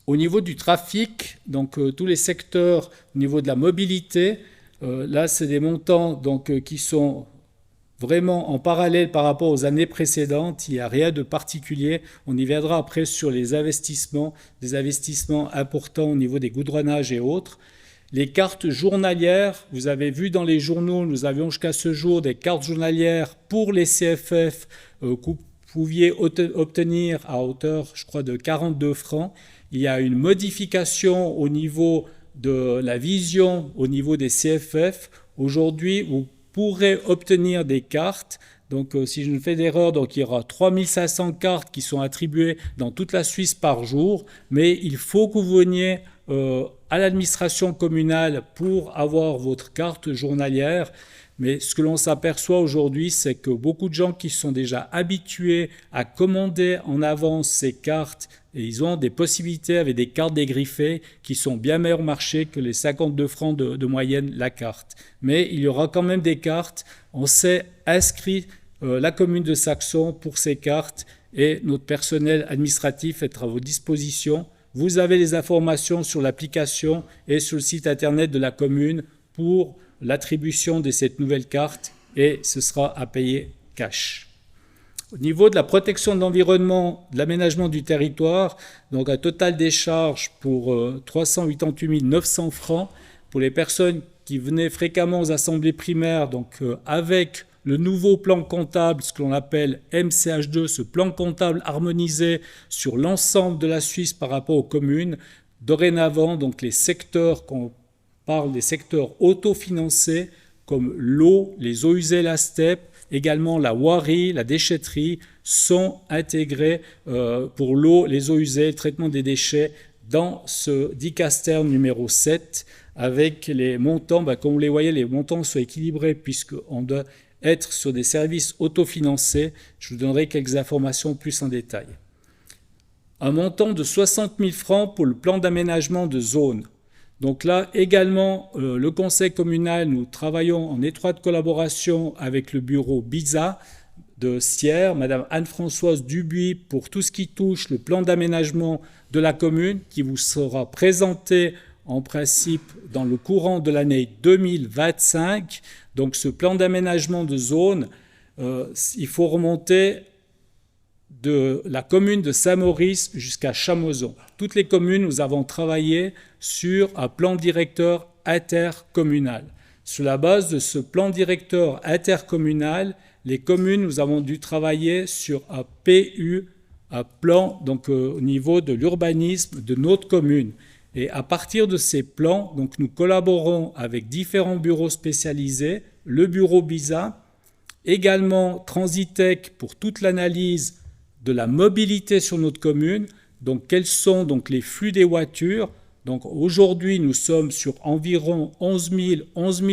Au niveau du trafic, donc tous les secteurs, au niveau de la mobilité, là c'est des montants donc, qui sont vraiment en parallèle par rapport aux années précédentes. Il n'y a rien de particulier. On y viendra après sur les investissements, des investissements importants au niveau des goudronnages et autres. Les cartes journalières, vous avez vu dans les journaux, nous avions jusqu'à ce jour des cartes journalières pour les CFF que vous pouviez obtenir à hauteur, je crois, de 42 francs. Il y a une modification au niveau de la vision, au niveau des CFF. Aujourd'hui, vous pourrez obtenir des cartes. Donc, si je ne fais d'erreur, donc il y aura 3500 cartes qui sont attribuées dans toute la Suisse par jour. Mais il faut que vous veniez à l'administration communale pour avoir votre carte journalière. Mais ce que l'on s'aperçoit aujourd'hui, c'est que beaucoup de gens qui sont déjà habitués à commander en avance ces cartes, et ils ont des possibilités avec des cartes dégriffées qui sont bien meilleurs marché que les 52 francs de moyenne la carte. Mais il y aura quand même des cartes. On s'est inscrit la commune de Saxon pour ces cartes et notre personnel administratif est à vos dispositions. Vous avez les informations sur l'application et sur le site internet de la commune pour l'attribution de cette nouvelle carte et ce sera à payer cash. Au niveau de la protection de l'environnement, de l'aménagement du territoire, donc un total des charges pour 388 900 francs pour les personnes qui venaient fréquemment aux assemblées primaires, donc avec le nouveau plan comptable, ce que l'on appelle MCH2, ce plan comptable harmonisé sur l'ensemble de la Suisse par rapport aux communes. Dorénavant, donc les secteurs qu'on parle des secteurs autofinancés comme l'eau, les eaux usées, la steppe, également la voirie, la déchetterie sont intégrés pour l'eau, les eaux usées, le traitement des déchets dans ce dicaster numéro 7 avec les montants, comme vous les voyez, les montants sont équilibrés puisqu'on doit être sur des services autofinancés. Je vous donnerai quelques informations plus en détail. Un montant de 60 000 francs pour le plan d'aménagement de zone. Donc là, également, le conseil communal, nous travaillons en étroite collaboration avec le bureau BISA de Sierre, Madame Anne-Françoise Dubuis, pour tout ce qui touche le plan d'aménagement de la commune, qui vous sera présenté en principe dans le courant de l'année 2025. Donc ce plan d'aménagement de zone, il faut remonter de la commune de Saint-Maurice jusqu'à Chamoson. Toutes les communes, nous avons travaillé sur un plan directeur intercommunal. Sur la base de ce plan directeur intercommunal, les communes, nous avons dû travailler sur un PU, un plan donc, au niveau de l'urbanisme de notre commune. Et à partir de ces plans, donc, nous collaborons avec différents bureaux spécialisés, le bureau BISA, également Transitech pour toute l'analyse de la mobilité sur notre commune, donc quels sont donc les flux des voitures. Donc aujourd'hui, nous sommes sur environ 11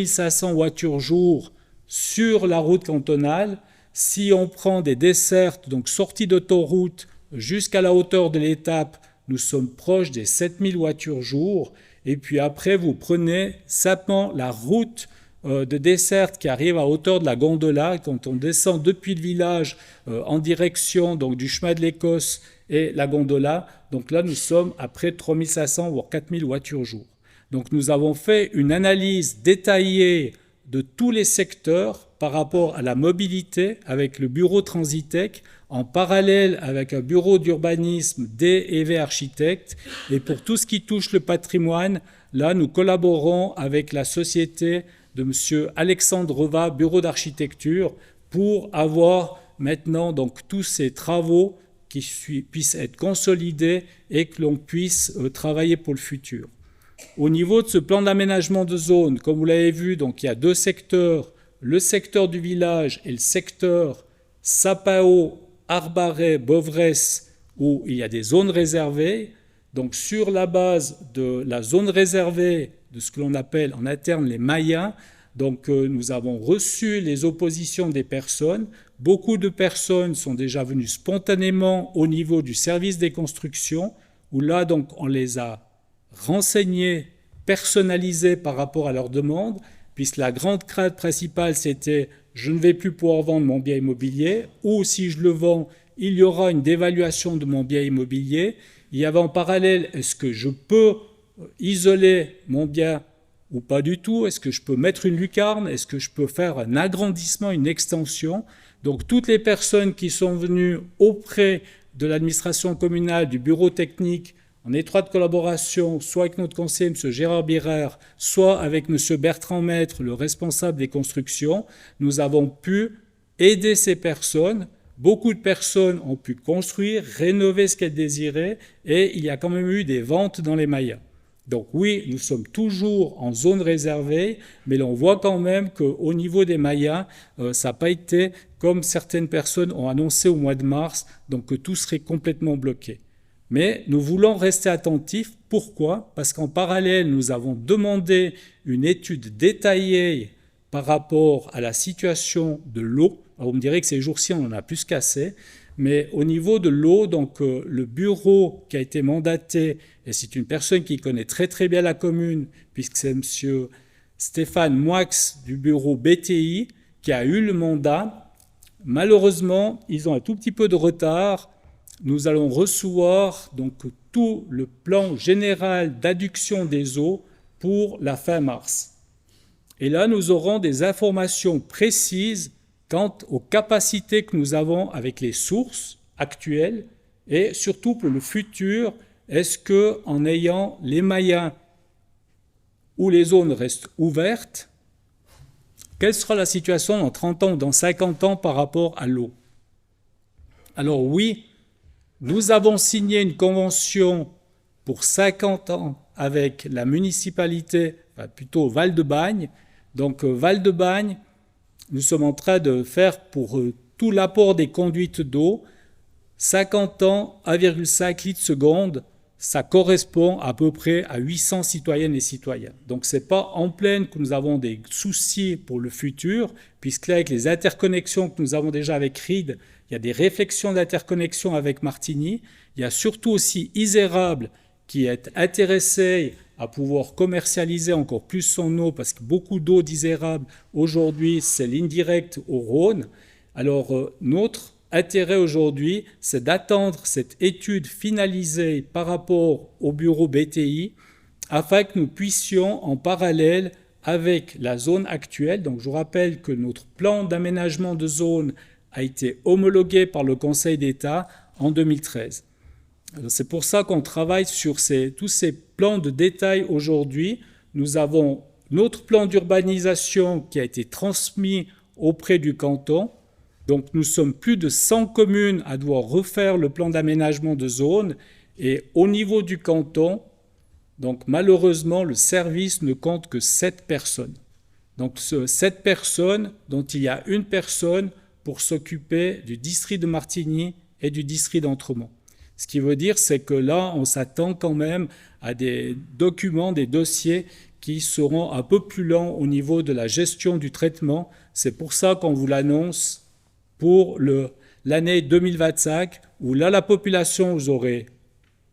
500 voitures jour sur la route cantonale. Si on prend des dessertes, donc sorties d'autoroute jusqu'à la hauteur de l'étape, nous sommes proches des 7 000 voitures jour. Et puis après, vous prenez simplement la route de desserte qui arrive à hauteur de la gondola. Quand on descend depuis le village en direction donc, du chemin de l'Écosse et la gondola, donc là nous sommes à près de 3 500 voire 4 000 voitures jour. Donc nous avons fait une analyse détaillée de tous les secteurs par rapport à la mobilité avec le bureau Transitech en parallèle avec un bureau d'urbanisme D&V Architectes. Et pour tout ce qui touche le patrimoine, là nous collaborons avec la société de M. Alexandre Reva, bureau d'architecture, pour avoir maintenant donc, tous ces travaux qui puissent être consolidés et que l'on puisse travailler pour le futur. Au niveau de ce plan d'aménagement de zone, comme vous l'avez vu, donc, il y a deux secteurs le secteur du village et le secteur Sapao, Arbaret, Bovresse, où il y a des zones réservées. Donc sur la base de la zone réservée, de ce que l'on appelle en interne les Mayas, donc nous avons reçu les oppositions des personnes. Beaucoup de personnes sont déjà venues spontanément au niveau du service des constructions, où là donc on les a renseignés, personnalisés par rapport à leurs demandes, puisque la grande crainte principale c'était « je ne vais plus pouvoir vendre mon bien immobilier » ou « si je le vends, il y aura une dévaluation de mon bien immobilier ». Il y avait en parallèle « est-ce que je peux isoler mon bien ou pas du tout? Est-ce que je peux mettre une lucarne? Est-ce que je peux faire un agrandissement, une extension ?» Donc toutes les personnes qui sont venues auprès de l'administration communale, du bureau technique, en étroite collaboration, soit avec notre conseiller, M. Gérard Birer, soit avec M. Bertrand Maître, le responsable des constructions, nous avons pu aider ces personnes. Beaucoup de personnes ont pu construire, rénover ce qu'elles désiraient, et il y a quand même eu des ventes dans les Mayas. Donc oui, nous sommes toujours en zone réservée, mais l'on voit quand même qu'au niveau des Mayas, ça n'a pas été comme certaines personnes ont annoncé au mois de mars, donc que tout serait complètement bloqué. Mais nous voulons rester attentifs. Pourquoi? Parce qu'en parallèle, nous avons demandé une étude détaillée par rapport à la situation de l'eau. Alors vous me direz que ces jours-ci, on en a plus qu'assez. Mais au niveau de l'eau, donc le bureau qui a été mandaté, et c'est une personne qui connaît très très bien la commune, puisque c'est M. Stéphane Moix du bureau BTI qui a eu le mandat. Malheureusement, ils ont un tout petit peu de retard. Nous allons recevoir donc tout le plan général d'adduction des eaux pour la fin mars. Et là, nous aurons des informations précises quant aux capacités que nous avons avec les sources actuelles et surtout pour le futur, est-ce qu'en ayant les Mayas où les zones restent ouvertes, quelle sera la situation dans 30 ans ou dans 50 ans par rapport à l'eau? Alors oui, nous avons signé une convention pour 50 ans avec la municipalité, enfin plutôt Val-de-Bagne. Donc Val-de-Bagne, nous sommes en train de faire pour tout l'apport des conduites d'eau, 50 ans, 1,5 litres seconde, ça correspond à peu près à 800 citoyennes et citoyens. Donc ce n'est pas en pleine que nous avons des soucis pour le futur, puisque là, avec les interconnexions que nous avons déjà avec RID, il y a des réflexions d'interconnexion avec Martigny. Il y a surtout aussi Isérable qui est intéressé à pouvoir commercialiser encore plus son eau, parce que beaucoup d'eau d'Isérable, aujourd'hui, c'est l'indirect au Rhône. Alors, notre intérêt aujourd'hui, c'est d'attendre cette étude finalisée par rapport au bureau BTI, afin que nous puissions, en parallèle avec la zone actuelle, donc je vous rappelle que notre plan d'aménagement de zone a été homologué par le Conseil d'État en 2013. C'est pour ça qu'on travaille sur tous ces plans de détail aujourd'hui. Nous avons notre plan d'urbanisation qui a été transmis auprès du canton. Donc nous sommes plus de 100 communes à devoir refaire le plan d'aménagement de zone. Et au niveau du canton, donc malheureusement, le service ne compte que 7 personnes. Donc 7 personnes dont il y a une personne pour s'occuper du district de Martigny et du district d'Entremont. Ce qui veut dire, c'est que là, on s'attend quand même à des documents, des dossiers qui seront un peu plus lents au niveau de la gestion du traitement. C'est pour ça qu'on vous l'annonce pour l'année 2025, où là, la population, vous aurez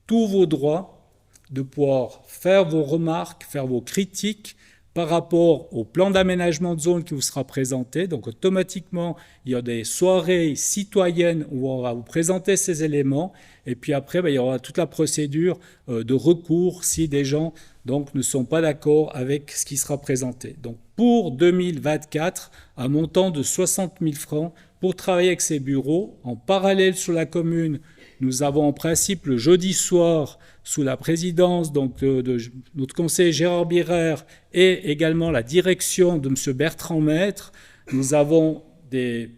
tous vos droits de pouvoir faire vos remarques, faire vos critiques par rapport au plan d'aménagement de zone qui vous sera présenté. Donc automatiquement, il y a des soirées citoyennes où on va vous présenter ces éléments. Et puis après, il y aura toute la procédure de recours si des gens donc, ne sont pas d'accord avec ce qui sera présenté. Donc pour 2024, un montant de 60 000 francs pour travailler avec ces bureaux. En parallèle sur la commune, nous avons en principe le jeudi soir, sous la présidence donc, de notre conseiller Gérard Birer et également la direction de M. Bertrand Maître, nous avons des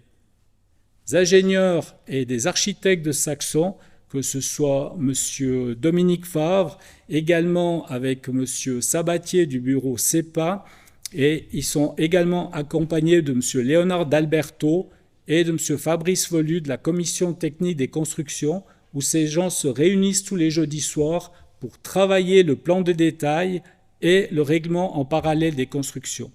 ingénieurs et des architectes de Saxon, que ce soit M. Dominique Favre, également avec M. Sabatier du bureau CEPA, Et ils sont également accompagnés de M. Léonard d'Alberto et de M. Fabrice Volu de la Commission technique des constructions, où ces gens se réunissent tous les jeudis soirs pour travailler le plan de détail et le règlement en parallèle des constructions.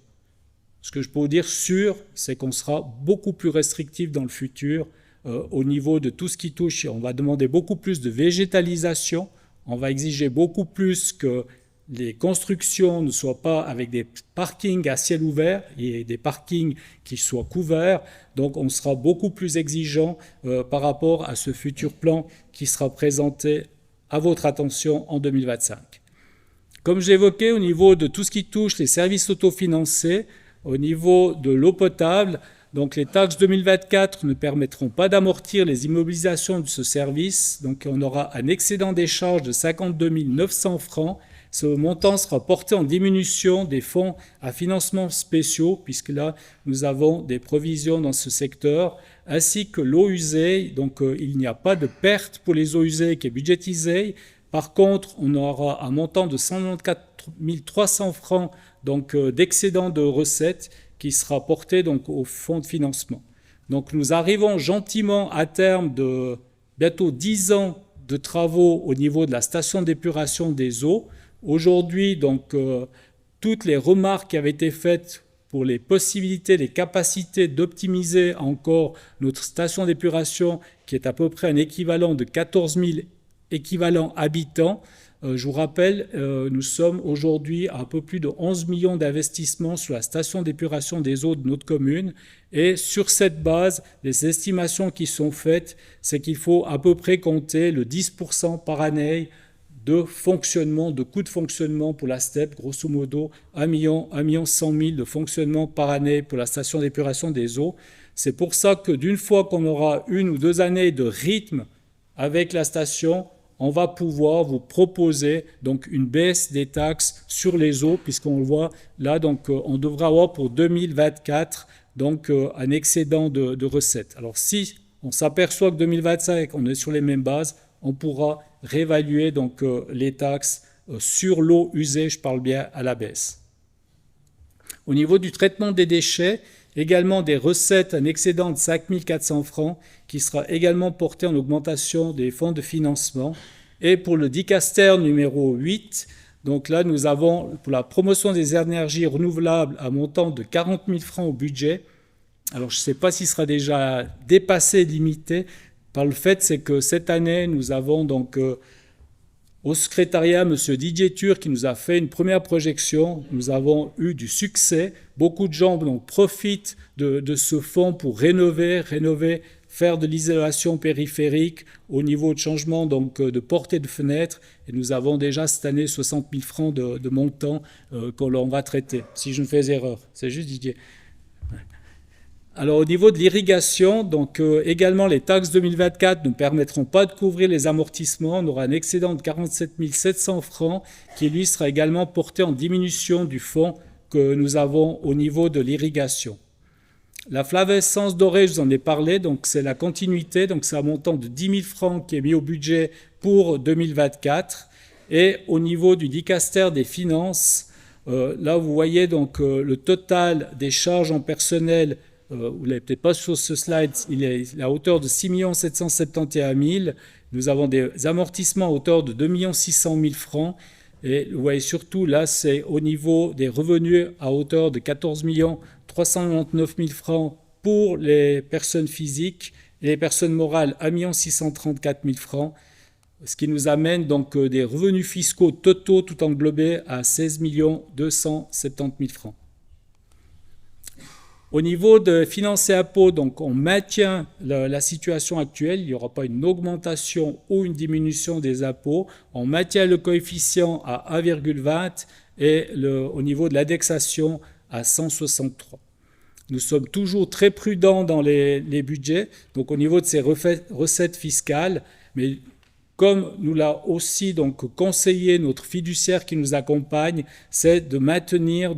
Ce que je peux vous dire sûr, c'est qu'on sera beaucoup plus restrictif dans le futur au niveau de tout ce qui touche. On va demander beaucoup plus de végétalisation, on va exiger beaucoup plus que les constructions ne soient pas avec des parkings à ciel ouvert et des parkings qui soient couverts. Donc on sera beaucoup plus exigeant par rapport à ce futur plan qui sera présenté à votre attention en 2025. Comme j'évoquais, au niveau de tout ce qui touche les services autofinancés, au niveau de l'eau potable, donc les taxes 2024 ne permettront pas d'amortir les immobilisations de ce service. Donc on aura un excédent des charges de 52 900 francs. Ce montant sera porté en diminution des fonds à financement spéciaux, puisque là, nous avons des provisions dans ce secteur, ainsi que l'eau usée. Donc il n'y a pas de perte pour les eaux usées qui est budgétisée. Par contre, on aura un montant de 194 300 francs d'excédent de recettes qui sera porté donc au fonds de financement. Donc nous arrivons gentiment à terme de bientôt 10 ans de travaux au niveau de la station d'épuration des eaux. Aujourd'hui, toutes les remarques qui avaient été faites pour les possibilités, les capacités d'optimiser encore notre station d'épuration, qui est à peu près un équivalent de 14 000 équivalents habitants. Je vous rappelle, nous sommes aujourd'hui à un peu plus de 11 millions d'investissements sur la station d'épuration des eaux de notre commune. Et sur cette base, les estimations qui sont faites, c'est qu'il faut à peu près compter le 10% par année de fonctionnement, de coûts de fonctionnement pour la STEP, grosso modo 1 100 000 de fonctionnement par année pour la station d'épuration des eaux. C'est pour ça que d'une fois qu'on aura 1 ou 2 années de rythme avec la station, on va pouvoir vous proposer donc une baisse des taxes sur les eaux, puisqu'on le voit là, on devra avoir pour 2024 un excédent de recettes. Alors si on s'aperçoit que 2025, on est sur les mêmes bases, on pourra réévaluer les taxes sur l'eau usée, je parle bien à la baisse. Au niveau du traitement des déchets, également des recettes, un excédent de 5 400 francs qui sera également porté en augmentation des fonds de financement. Et pour le Dicaster numéro 8, donc là nous avons pour la promotion des énergies renouvelables un montant de 40 000 francs au budget. Alors je ne sais pas s'il sera déjà dépassé, limité, par le fait c'est que cette année nous avons au secrétariat, M. Didier Tur qui nous a fait une première projection. Nous avons eu du succès. Beaucoup de gens profitent de ce fonds pour rénover, faire de l'isolation périphérique au niveau de changement de portée de fenêtre. Et nous avons déjà cette année 60 000 francs de montant qu'on va traiter, si je ne fais erreur. C'est juste Didier. Alors au niveau de l'irrigation, également les taxes 2024 ne permettront pas de couvrir les amortissements. On aura un excédent de 47 700 francs qui lui sera également porté en diminution du fonds que nous avons au niveau de l'irrigation. La flavescence dorée, je vous en ai parlé, c'est la continuité, c'est un montant de 10 000 francs qui est mis au budget pour 2024. Et au niveau du Dicaster des finances, là vous voyez le total des charges en personnel. Vous ne l'avez peut-être pas sur ce slide, il est à hauteur de 6 771 000. Nous avons des amortissements à hauteur de 2 600 000 francs. Et vous voyez surtout, là, c'est au niveau des revenus à hauteur de 14 399 000 francs pour les personnes physiques et les personnes morales, 1 634 000 francs. Ce qui nous amène des revenus fiscaux totaux tout englobés à 16 270 000 francs. Au niveau de finances et impôts, on maintient la situation actuelle. Il n'y aura pas une augmentation ou une diminution des impôts. On maintient le coefficient à 1,20 et au niveau de l'indexation à 163. Nous sommes toujours très prudents dans les budgets, au niveau de ces recettes fiscales, mais comme nous l'a aussi conseillé notre fiduciaire qui nous accompagne, c'est de maintenir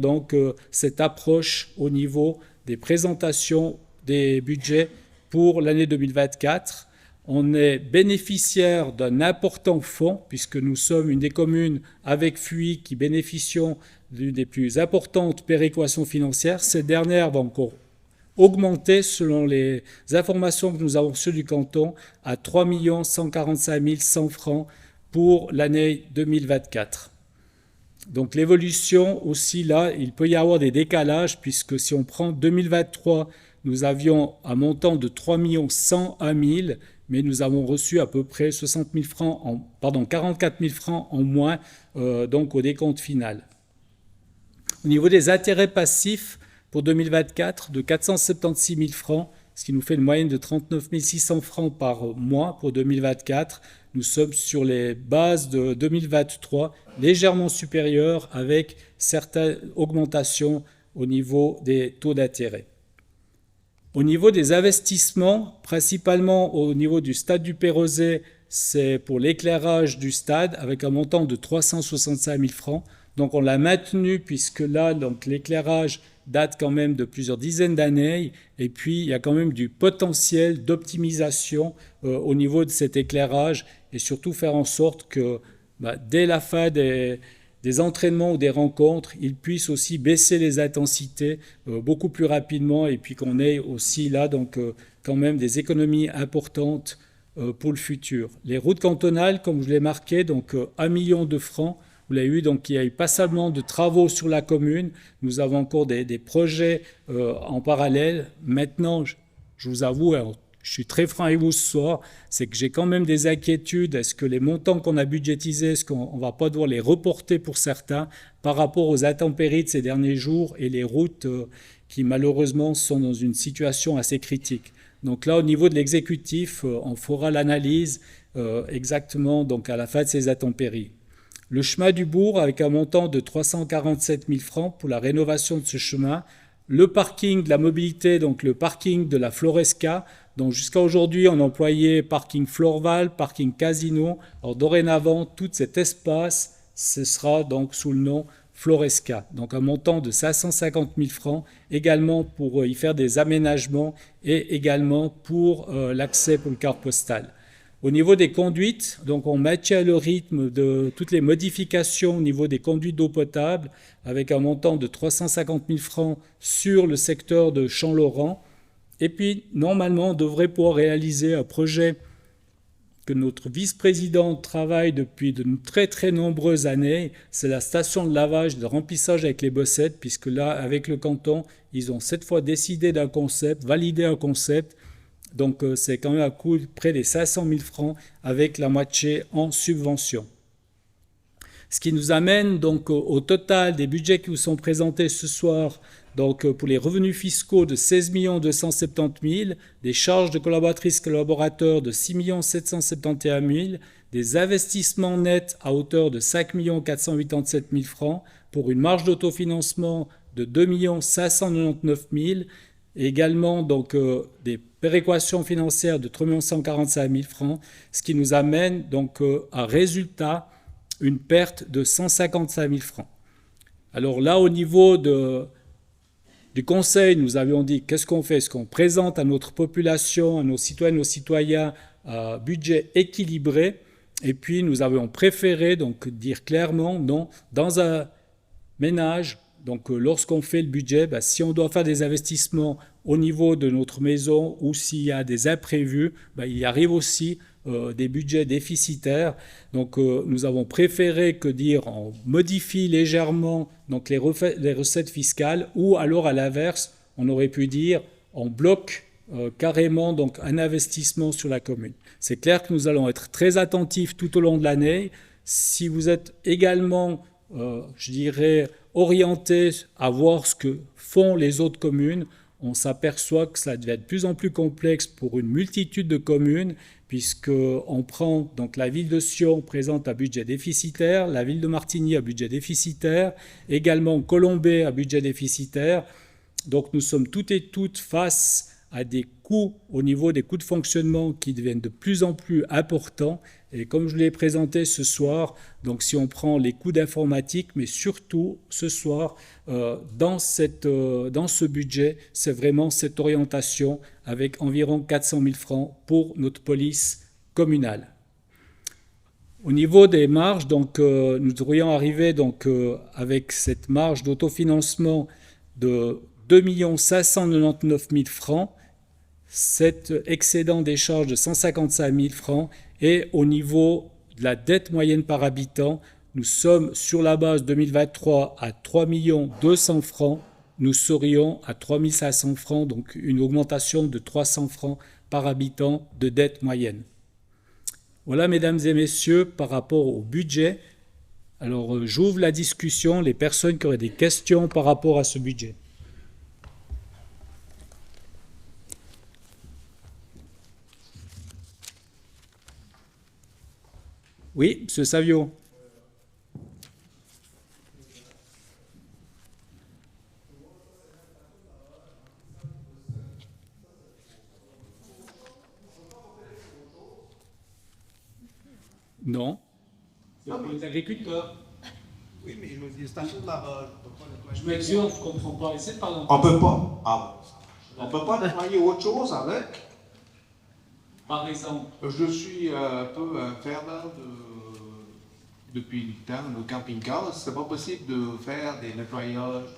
cette approche au niveau des présentations des budgets pour l'année 2024. On est bénéficiaire d'un important fonds, puisque nous sommes une des communes avec FUI qui bénéficions l'une des plus importantes péréquations financières. Cette dernière va encore augmenter, selon les informations que nous avons reçues du canton, à 3 145 100 francs pour l'année 2024. Donc l'évolution aussi là, il peut y avoir des décalages, puisque si on prend 2023, nous avions un montant de 3 101 000, mais nous avons reçu à peu près 44 000 francs en moins donc au décompte final. Au niveau des intérêts passifs pour 2024, de 476 000 francs, ce qui nous fait une moyenne de 39 600 francs par mois pour 2024. Nous sommes sur les bases de 2023, légèrement supérieures, avec certaines augmentations au niveau des taux d'intérêt. Au niveau des investissements, principalement au niveau du stade du Perrosay, c'est pour l'éclairage du stade avec un montant de 365 000 francs. Donc on l'a maintenu, puisque là, donc, l'éclairage date quand même de plusieurs dizaines d'années, et puis il y a quand même du potentiel d'optimisation au niveau de cet éclairage, et surtout faire en sorte que dès la fin des entraînements ou des rencontres, ils puissent aussi baisser les intensités beaucoup plus rapidement, et puis qu'on ait aussi là donc quand même des économies importantes pour le futur. Les routes cantonales, comme je l'ai marqué, donc 1 million de francs. Vous l'avez vu, donc il y a eu passablement de travaux sur la commune. Nous avons encore des projets en parallèle. Maintenant, je vous avoue, je suis très franc avec vous ce soir, c'est que j'ai quand même des inquiétudes. Est-ce que les montants qu'on a budgétisés, est-ce qu'on ne va pas devoir les reporter pour certains par rapport aux intempéries de ces derniers jours et les routes qui malheureusement sont dans une situation assez critique. Donc là, au niveau de l'exécutif, on fera l'analyse exactement donc à la fin de ces intempéries. Le chemin du bourg, avec un montant de 347 000 francs pour la rénovation de ce chemin. Le parking de la mobilité, donc le parking de la Floresca. Donc jusqu'à aujourd'hui, on employait parking Florval, parking Casino. Alors dorénavant, tout cet espace, ce sera donc sous le nom Floresca. Donc un montant de 550 000 francs, également pour y faire des aménagements et également pour l'accès pour le carte postale. Au niveau des conduites, donc on maintient le rythme de toutes les modifications au niveau des conduites d'eau potable, avec un montant de 350 000 francs sur le secteur de Champ-Laurent. Et puis, normalement, on devrait pouvoir réaliser un projet que notre vice-président travaille depuis de très très nombreuses années. C'est la station de lavage, de remplissage avec les bossettes, puisque là, avec le canton, ils ont cette fois décidé d'un concept, validé un concept. Donc c'est quand même à coût de près des 500 000 francs, avec la moitié en subvention. Ce qui nous amène donc au total des budgets qui vous sont présentés ce soir, donc pour les revenus fiscaux de 16 270 000, des charges de collaboratrices collaborateurs de 6 771 000, des investissements nets à hauteur de 5 487 000 francs, pour une marge d'autofinancement de 2 599 000, et également donc des péréquations financières de 3 145 000 francs, ce qui nous amène donc à résultat une perte de 155 000 francs. Alors là, au niveau du conseil, nous avions dit qu'est-ce qu'on fait? Est-ce qu'on présente à notre population, à nos citoyennes, aux citoyens, un budget équilibré? Et puis nous avions préféré donc dire clairement non, dans un ménage. Donc lorsqu'on fait le budget, si on doit faire des investissements au niveau de notre maison ou s'il y a des imprévus, il y arrive aussi des budgets déficitaires. Donc nous avons préféré que dire on modifie légèrement donc les recettes fiscales, ou alors à l'inverse, on aurait pu dire on bloque carrément donc un investissement sur la commune. C'est clair que nous allons être très attentifs tout au long de l'année. Si vous êtes également, je dirais, orienté à voir ce que font les autres communes, on s'aperçoit que ça devient de plus en plus complexe pour une multitude de communes, puisqu'on prend donc la ville de Sion présente un budget déficitaire, la ville de Martigny un budget déficitaire, également Colombey un budget déficitaire. Donc nous sommes toutes et toutes face à des coûts au niveau des coûts de fonctionnement qui deviennent de plus en plus importants. Et comme je l'ai présenté ce soir, donc si on prend les coûts d'informatique, mais surtout ce soir, dans ce budget, c'est vraiment cette orientation avec environ 400 000 francs pour notre police communale. Au niveau des marges, donc, nous devrions arriver donc, avec cette marge d'autofinancement de 2 599 000 francs, cet excédent des charges de 155 000 francs, et au niveau de la dette moyenne par habitant, nous sommes sur la base 2023 à 3 200 francs, nous serions à 3 500 francs, donc une augmentation de 300 francs par habitant de dette moyenne. Voilà, mesdames et messieurs, par rapport au budget. Alors, j'ouvre la discussion, les personnes qui auraient des questions par rapport à ce budget. Oui, M. Savio. Non. C'est pour les agriculteurs. Oui, mais je me dis, station de lavage. Je m'excuse, je ne comprends pas. Essayez de parler. On peut pas. Ah, on peut pas nettoyer autre chose avec. Par exemple. Je suis un peu un fervent depuis le temps, le camping-car. C'est pas possible de faire des nettoyages.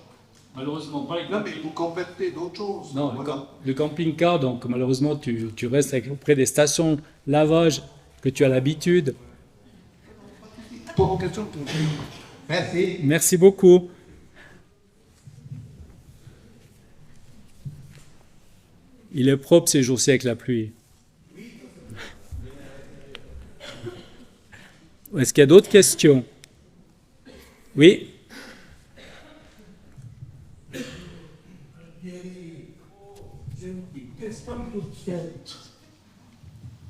Malheureusement pas. Non, mais vous complétez d'autres choses. Non, voilà. le camping-car, donc malheureusement, tu restes auprès des stations lavage que tu as l'habitude. Pour vos questions. Merci. Merci beaucoup. Il est propre ces jours-ci avec la pluie. Est-ce qu'il y a d'autres questions? Oui? J'ai une petite question toute bête.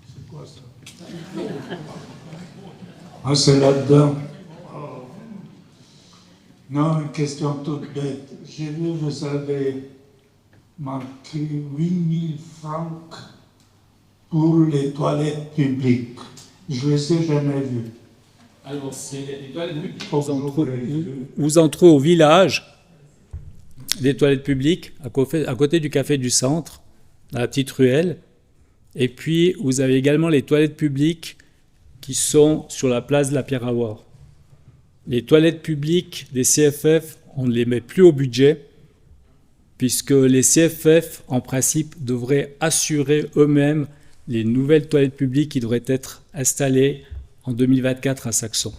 C'est quoi ça? Ah, c'est là-dedans. Oh. Non, une question toute bête. J'ai vu, vous avez marqué 8 000 francs pour les toilettes publiques. Je les ai jamais vues. Alors, c'est les toilettes publiques. Vous entrez au village, des toilettes publiques, à côté du café du centre, dans la petite ruelle. Et puis, vous avez également les toilettes publiques qui sont sur la place de la Pierre-Avoir. Les toilettes publiques des CFF, on ne les met plus au budget, puisque les CFF, en principe, devraient assurer eux-mêmes les nouvelles toilettes publiques qui devraient être installées en 2024 à Saxon.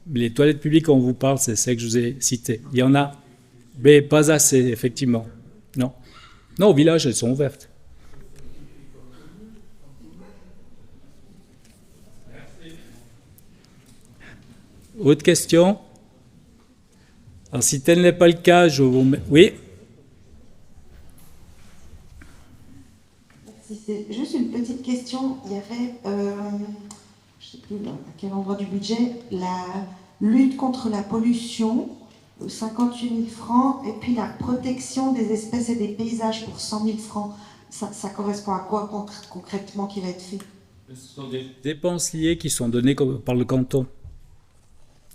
Mais les toilettes publiques, on vous parle, c'est celles que je vous ai citées. Il y en a, mais pas assez, effectivement. Non. Non, au village, elles sont ouvertes. Autre question? Alors, si tel n'est pas le cas, je vous... Oui? C'est juste une petite question. Il y avait, je ne sais plus à quel endroit du budget, la lutte contre la pollution, 58 000 francs, et puis la protection des espèces et des paysages pour 100 000 francs. Ça correspond à quoi concrètement qui va être fait? Ce sont des dépenses liées qui sont données par le canton.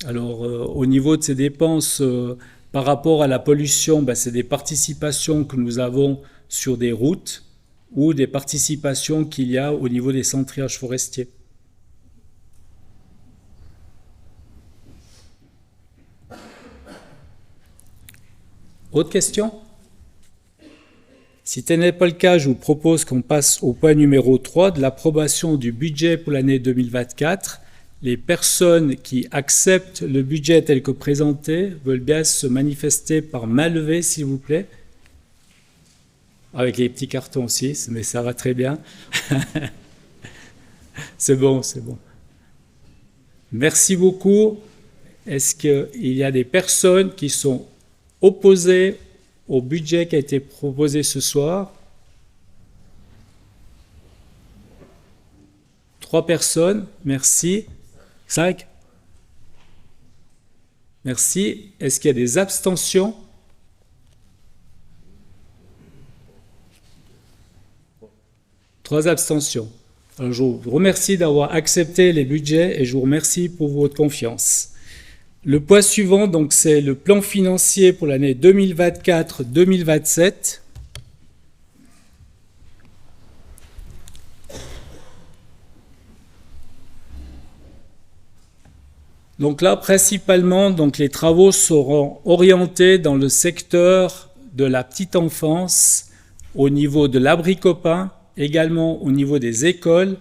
Alors, au niveau de ces dépenses, par rapport à la pollution, c'est des participations que nous avons sur des routes ou des participations qu'il y a au niveau des centriages forestiers. Autre question? Si tel n'est pas le cas, je vous propose qu'on passe au point numéro 3 de l'approbation du budget pour l'année 2024. Les personnes qui acceptent le budget tel que présenté veulent bien se manifester par main levée, s'il vous plaît. Avec les petits cartons aussi, mais ça va très bien. C'est bon, c'est bon. Merci beaucoup. Est-ce qu'il y a des personnes qui sont opposées au budget qui a été proposé ce soir? 3 personnes, merci. 5. Merci. Est-ce qu'il y a des abstentions? Trois abstentions. Alors, je vous remercie d'avoir accepté les budgets et je vous remercie pour votre confiance. Le point suivant, donc, c'est le plan financier pour l'année 2024-2027. Donc là, principalement, donc les travaux seront orientés dans le secteur de la petite enfance, au niveau de l'abri copain, également au niveau des écoles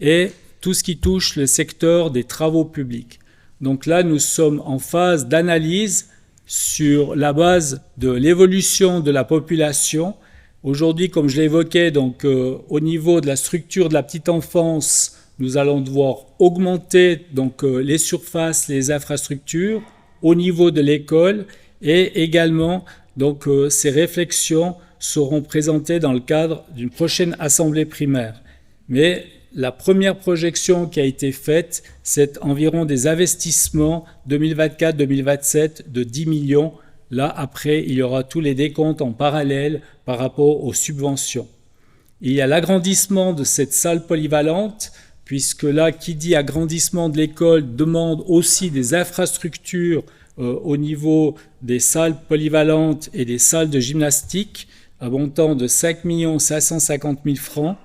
et tout ce qui touche le secteur des travaux publics. Donc là, nous sommes en phase d'analyse sur la base de l'évolution de la population. Aujourd'hui, comme je l'évoquais, donc au niveau de la structure de la petite enfance, nous allons devoir augmenter donc les surfaces, les infrastructures au niveau de l'école et également donc ces réflexions seront présentées dans le cadre d'une prochaine assemblée primaire. Mais la première projection qui a été faite, c'est environ des investissements 2024-2027 de 10 millions. Là, après, il y aura tous les décomptes en parallèle par rapport aux subventions. Il y a l'agrandissement de cette salle polyvalente, puisque là, qui dit agrandissement de l'école demande aussi des infrastructures au niveau des salles polyvalentes et des salles de gymnastique, à montant de 5 550 000 francs.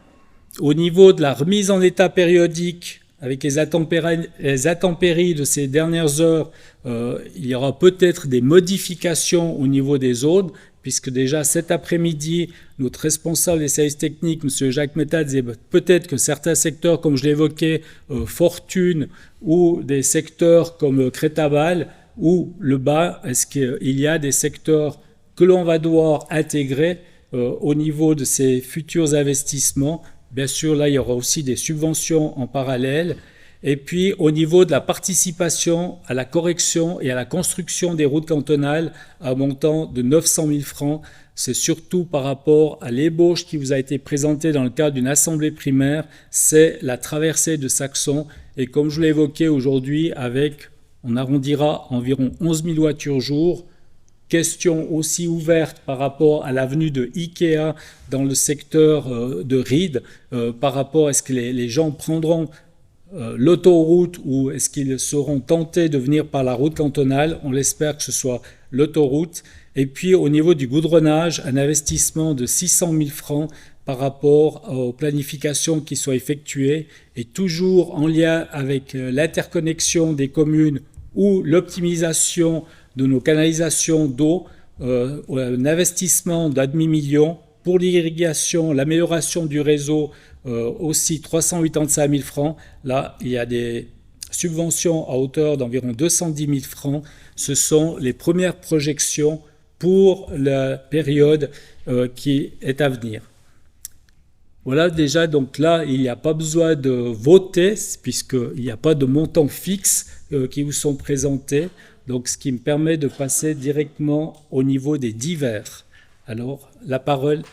Au niveau de la remise en état périodique, avec les intempéries de ces dernières heures, il y aura peut-être des modifications au niveau des zones, puisque déjà cet après-midi, notre responsable des services techniques, M. Jacques Metta, disait peut-être que certains secteurs, comme je l'évoquais, Fortune, ou des secteurs comme Crétaval, ou le bas, est-ce qu'il y a des secteurs que l'on va devoir intégrer au niveau de ces futurs investissements. Bien sûr, là, il y aura aussi des subventions en parallèle. Et puis, au niveau de la participation à la correction et à la construction des routes cantonales, à un montant de 900 000 francs, c'est surtout par rapport à l'ébauche qui vous a été présentée dans le cadre d'une assemblée primaire, c'est la traversée de Saxon. Et comme je l'ai évoqué aujourd'hui, on arrondira environ 11 000 voitures jour. Question aussi ouverte par rapport à l'avenue de Ikea dans le secteur de Ried, par rapport est-ce que les gens prendront l'autoroute ou est-ce qu'ils seront tentés de venir par la route cantonale. On l'espère que ce soit l'autoroute. Et puis au niveau du goudronnage, un investissement de 600 000 francs par rapport aux planifications qui sont effectuées et toujours en lien avec l'interconnexion des communes ou l'optimisation de nos canalisations d'eau, un investissement d'500 000 pour l'irrigation, l'amélioration du réseau, aussi 385 000 francs. Là, il y a des subventions à hauteur d'environ 210 000 francs. Ce sont les premières projections pour la période qui est à venir. Voilà, déjà, donc là, il n'y a pas besoin de voter, puisqu'il n'y a pas de montant fixe qui vous sont présentés. Donc, ce qui me permet de passer directement au niveau des divers. Alors, la parole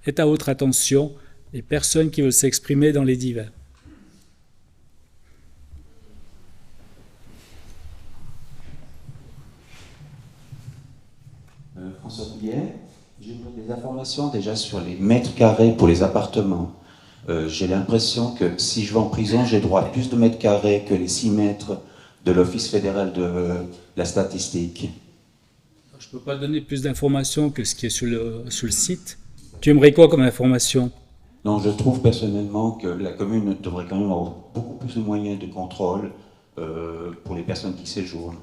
est à votre attention. Les personnes qui veulent s'exprimer dans les divers. François Pouillet, j'aimerais des informations déjà sur les mètres carrés pour les appartements. J'ai l'impression que si je vais en prison, j'ai droit à plus de mètres carrés que les 6 mètres de l'Office fédéral de la statistique. Je ne peux pas donner plus d'informations que ce qui est sur le site. Tu aimerais quoi comme information? Non, je trouve personnellement que la commune devrait quand même avoir beaucoup plus de moyens de contrôle pour les personnes qui séjournent.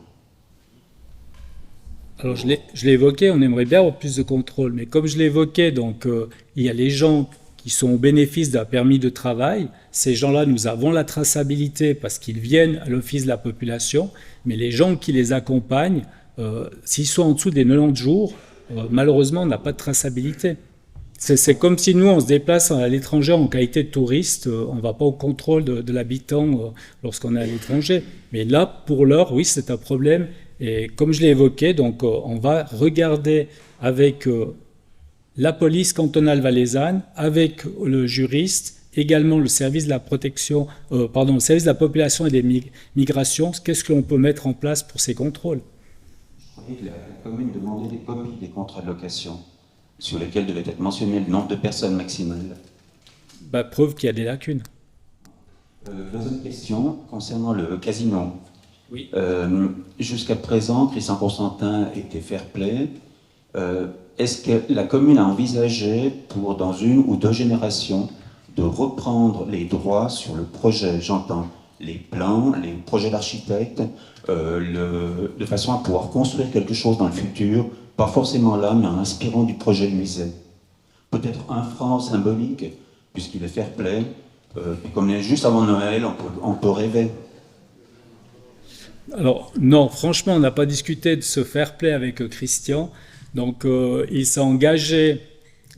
Alors je l'ai évoqué, on aimerait bien avoir plus de contrôle, mais comme je l'ai évoqué, donc il y a les gens qui sont au bénéfice d'un permis de travail. Ces gens-là, nous avons la traçabilité parce qu'ils viennent à l'office de la population, mais les gens qui les accompagnent, s'ils sont en dessous des 90 jours, malheureusement, on n'a pas de traçabilité. C'est comme si nous, on se déplace à l'étranger en qualité de touriste, on ne va pas au contrôle de l'habitant lorsqu'on est à l'étranger. Mais là, pour l'heure, oui, c'est un problème. Et comme je l'ai évoqué, donc on va regarder avec la police cantonale valaisanne, avec le juriste, également le service de la protection, le service de la population et des migrations, qu'est-ce que l'on peut mettre en place pour ces contrôles. Je croyais que la commune demandait des copies des contrats de location, sur lesquels devait être mentionné le nombre de personnes maximales. Preuve qu'il y a des lacunes. Deuxième question, concernant le casino. Oui. Jusqu'à présent, Christian Constantin était fair-play. Est-ce que la commune a envisagé, pour dans 1 ou 2 générations, de reprendre les droits sur le projet, j'entends, les plans, les projets d'architectes, de façon à pouvoir construire quelque chose dans le futur, pas forcément là, mais en inspirant du projet Luizet. Peut-être 1 franc symbolique, puisqu'il est fair play. Puis comme on est juste avant Noël, on peut rêver. Alors, non, franchement, on n'a pas discuté de ce fair play avec Christian. Donc, il s'est engagé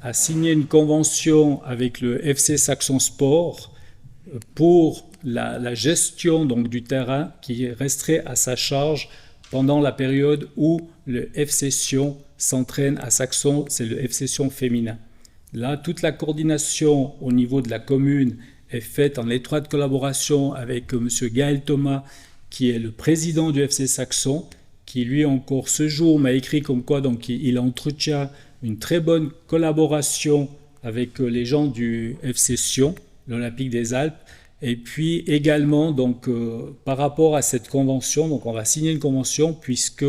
à signer une convention avec le FC Saxon Sport pour la gestion donc, du terrain qui resterait à sa charge pendant la période où le FC Sion s'entraîne à Saxon, c'est le FC Sion féminin. Là, toute la coordination au niveau de la commune est faite en étroite collaboration avec M. Gaël Thomas, qui est le président du FC Saxon, qui lui encore ce jour m'a écrit comme quoi donc, il entretient une très bonne collaboration avec les gens du FC Sion, l'Olympique des Alpes, et puis également donc, par rapport à cette convention, donc on va signer une convention puisque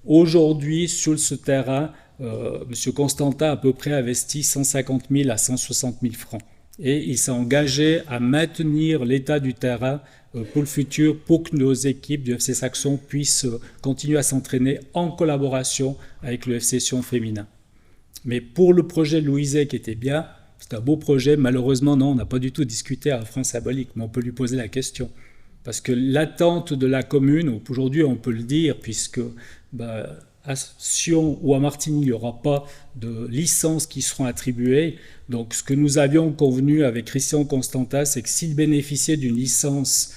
aujourd'hui sur ce terrain, M. Constantin a à peu près investi 150 000 à 160 000 francs. Et il s'est engagé à maintenir l'état du terrain pour le futur, pour que nos équipes du FC Saxon puissent continuer à s'entraîner en collaboration avec le FC Sion féminin. Mais pour le projet Luizet qui était bien, c'est un beau projet, malheureusement non, on n'a pas du tout discuté à un franc symbolique, mais on peut lui poser la question. Parce que l'attente de la commune, aujourd'hui on peut le dire, puisque à Sion ou à Martigny, il n'y aura pas de licences qui seront attribuées. Donc ce que nous avions convenu avec Christian Constantin, c'est que s'il bénéficiait d'une licence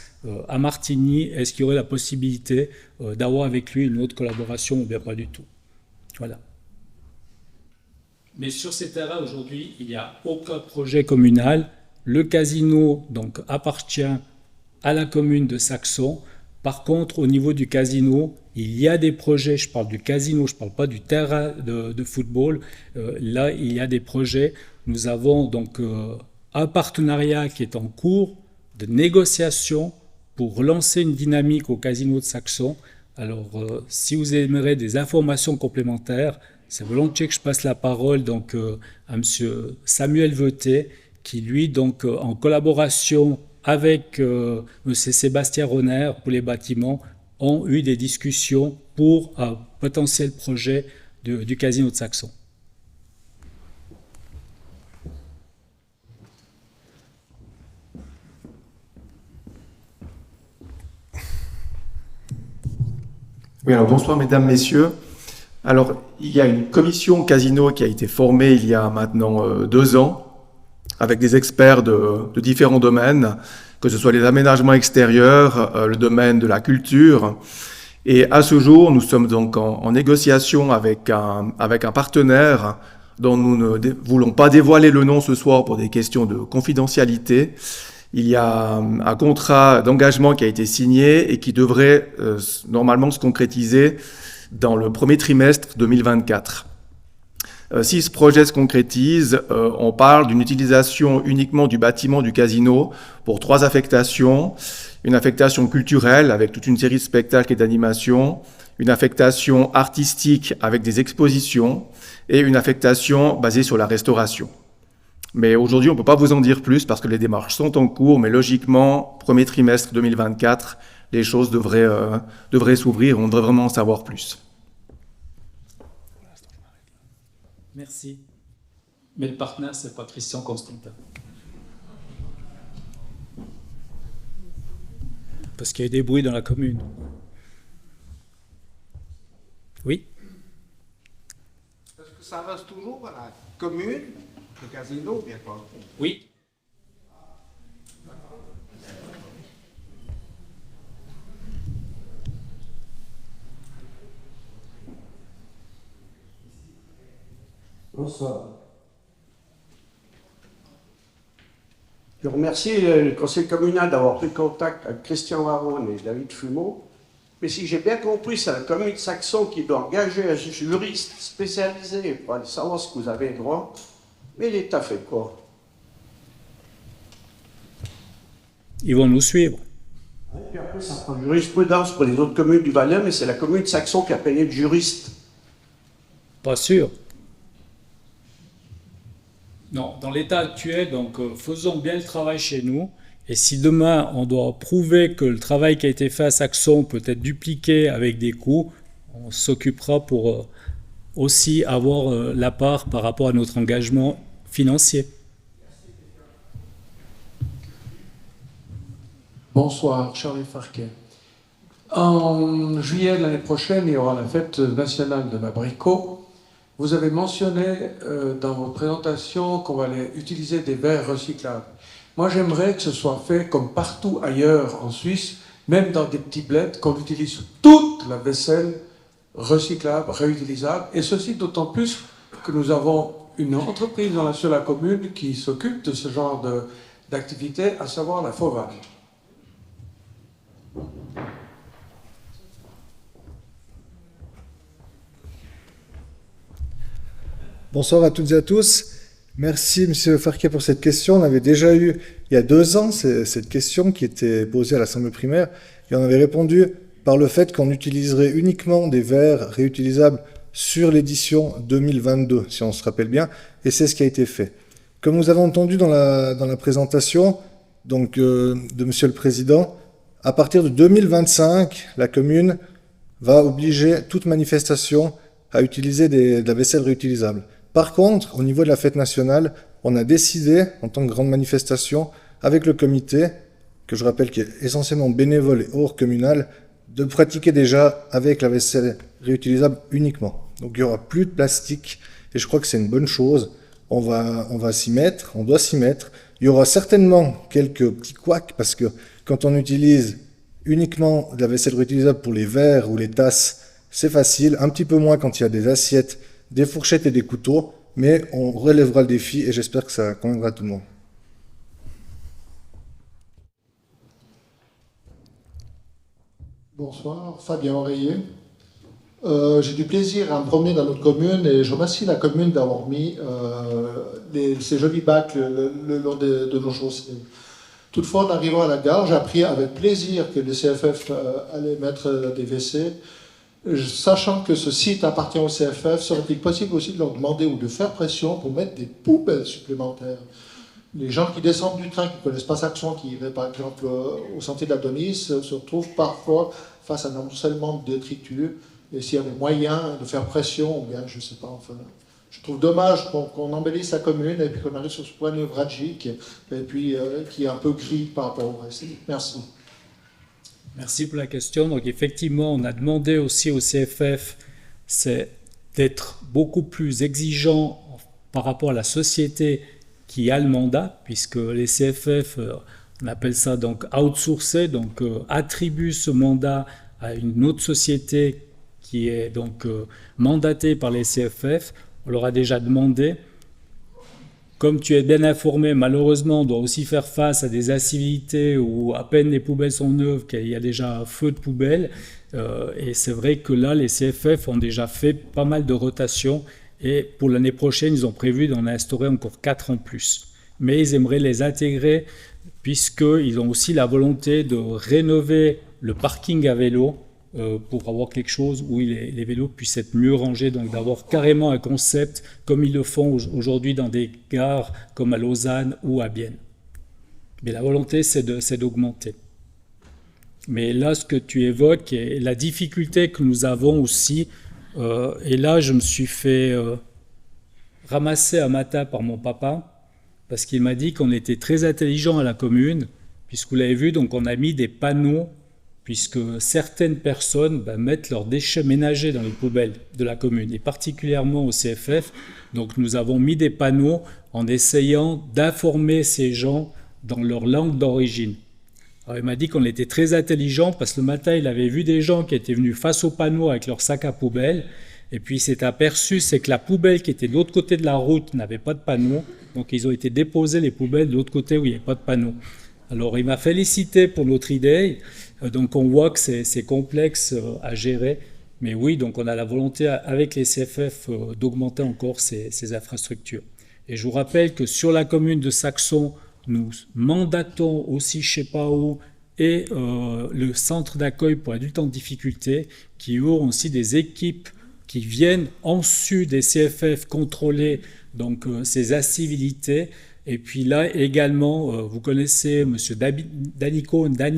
à Martigny, est-ce qu'il y aurait la possibilité d'avoir avec lui une autre collaboration ou bien pas du tout. Voilà. Mais sur ces terrains, aujourd'hui, il n'y a aucun projet communal. Le casino donc, appartient à la commune de Saxon. Par contre, au niveau du casino, il y a des projets, je parle du casino, je ne parle pas du terrain de football. Là, il y a des projets. Nous avons donc un partenariat qui est en cours de négociation pour relancer une dynamique au casino de Saxon. Alors, si vous aimeriez des informations complémentaires, c'est volontiers que je passe la parole donc, à M. Samuel Veutet, qui lui, donc, en collaboration avec M. Sébastien Ronner pour les bâtiments, ont eu des discussions pour un potentiel projet du casino de Saxon. Oui, alors bonsoir mesdames, messieurs. Alors, il y a une commission casino qui a été formée il y a maintenant 2 ans, avec des experts de différents domaines, que ce soit les aménagements extérieurs, le domaine de la culture. Et à ce jour, nous sommes donc en négociation avec un partenaire dont nous ne voulons pas dévoiler le nom ce soir pour des questions de confidentialité. Il y a un contrat d'engagement qui a été signé et qui devrait normalement se concrétiser dans le premier trimestre 2024. Si ce projet se concrétise, on parle d'une utilisation uniquement du bâtiment du casino pour 3 affectations. Une affectation culturelle avec toute une série de spectacles et d'animations, une affectation artistique avec des expositions et une affectation basée sur la restauration. Mais aujourd'hui, on ne peut pas vous en dire plus parce que les démarches sont en cours, mais logiquement, premier trimestre 2024, les choses devraient s'ouvrir, on devrait vraiment en savoir plus. Merci. Mais le partenaire, ce n'est pas Christian Constantin. Parce qu'il y a des bruits dans la commune. Oui? Est-ce que ça reste toujours à la commune, le casino, bien pas? Oui. Bonsoir. Je remercie le conseil communal d'avoir pris contact avec Christian Varone et David Fumeau. Mais si j'ai bien compris, c'est la commune de Saxon qui doit engager un juriste spécialisé pour aller savoir ce que vous avez droit. Mais l'État fait quoi? Ils vont nous suivre. Et puis après, ça prend jurisprudence pour les autres communes du Valais, mais c'est la commune de Saxon qui a payé le juriste. Pas sûr. Non, dans l'état actuel, donc faisons bien le travail chez nous. Et si demain on doit prouver que le travail qui a été fait à Saxon peut être dupliqué avec des coûts, on s'occupera pour aussi avoir la part par rapport à notre engagement financier. Bonsoir, Charlie Farquet. En juillet de l'année prochaine, il y aura la fête nationale de l'abricot. Vous avez mentionné dans votre présentation qu'on va aller utiliser des verres recyclables. Moi, j'aimerais que ce soit fait comme partout ailleurs en Suisse, même dans des petits bleds, qu'on utilise toute la vaisselle recyclable, réutilisable, et ceci d'autant plus que nous avons une entreprise sur la commune qui s'occupe de ce genre d'activité, à savoir la Fauval. Bonsoir à toutes et à tous. Merci Monsieur Farquet pour cette question. On avait déjà eu il y a 2 ans cette question qui était posée à l'Assemblée primaire et on avait répondu par le fait qu'on utiliserait uniquement des verres réutilisables sur l'édition 2022, si on se rappelle bien, et c'est ce qui a été fait. Comme nous avons entendu dans la présentation donc, de Monsieur le Président, à partir de 2025, la commune va obliger toute manifestation à utiliser de la vaisselle réutilisable. Par contre, au niveau de la fête nationale, on a décidé, en tant que grande manifestation, avec le comité, que je rappelle qui est essentiellement bénévole et hors communal, de pratiquer déjà avec la vaisselle réutilisable uniquement. Donc il n'y aura plus de plastique, et je crois que c'est une bonne chose. On va s'y mettre, on doit s'y mettre. Il y aura certainement quelques petits couacs, parce que quand on utilise uniquement de la vaisselle réutilisable pour les verres ou les tasses, c'est facile, un petit peu moins quand il y a des assiettes, des fourchettes et des couteaux, mais on relèvera le défi et j'espère que ça conviendra à tout le monde. Bonsoir, Fabien Oreiller. J'ai du plaisir à me promener dans notre commune et je remercie la commune d'avoir mis ces jolis bacs le long de nos chaussées. Toutefois, en arrivant à la gare, j'ai appris avec plaisir que le CFF allait mettre des WC. Sachant que ce site appartient au CFF, serait-il possible aussi de leur demander ou de faire pression pour mettre des poubelles supplémentaires? Les gens qui descendent du train, qui ne connaissent pas Saxon, qui iraient par exemple au sentier d'Adonis, se retrouvent parfois face à un amoncellement de détritus. Et s'il y avait moyen de faire pression, ou bien je ne sais pas, enfin, je trouve dommage qu'on embellisse la commune et puis qu'on arrive sur ce point névralgique et puis qui est un peu gris par rapport au reste. Merci. Merci pour la question. Donc effectivement, on a demandé aussi au CFF d'être beaucoup plus exigeant par rapport à la société qui a le mandat, puisque les CFF, on appelle ça donc outsourcé, donc attribuent ce mandat à une autre société qui est donc mandatée par les CFF. On leur a déjà demandé. Comme tu es bien informé, malheureusement, on doit aussi faire face à des incivilités où à peine les poubelles sont neuves, qu'il y a déjà un feu de poubelles. Et c'est vrai que là, les CFF ont déjà fait pas mal de rotations. Et pour l'année prochaine, ils ont prévu d'en instaurer encore 4 en plus. Mais ils aimeraient les intégrer puisqu'ils ont aussi la volonté de rénover le parking à vélo pour avoir quelque chose où les vélos puissent être mieux rangés, donc d'avoir carrément un concept comme ils le font aujourd'hui dans des gares comme à Lausanne ou à Bienne. Mais la volonté, c'est d'augmenter. Mais là, ce que tu évoques est la difficulté que nous avons aussi, et là, je me suis fait ramasser un matin par mon papa, parce qu'il m'a dit qu'on était très intelligent à la commune, puisque vous l'avez vu, donc on a mis des panneaux puisque certaines personnes mettent leurs déchets ménagers dans les poubelles de la commune, et particulièrement au CFF. Donc nous avons mis des panneaux en essayant d'informer ces gens dans leur langue d'origine. Alors il m'a dit qu'on était très intelligent parce que le matin, il avait vu des gens qui étaient venus face au panneau avec leur sac à poubelle, et puis il s'est aperçu, c'est que la poubelle qui était de l'autre côté de la route n'avait pas de panneau, donc ils ont été déposer les poubelles de l'autre côté où il n'y avait pas de panneau. Alors il m'a félicité pour notre idée. Donc on voit que c'est complexe à gérer, mais oui, donc on a la volonté avec les CFF d'augmenter encore ces infrastructures. Et je vous rappelle que sur la commune de Saxon, nous mandatons aussi chez PAO et le centre d'accueil pour adultes en difficulté, qui ont aussi des équipes qui viennent en sus des CFF contrôler donc ces incivilités. Et puis là également, vous connaissez M. Dany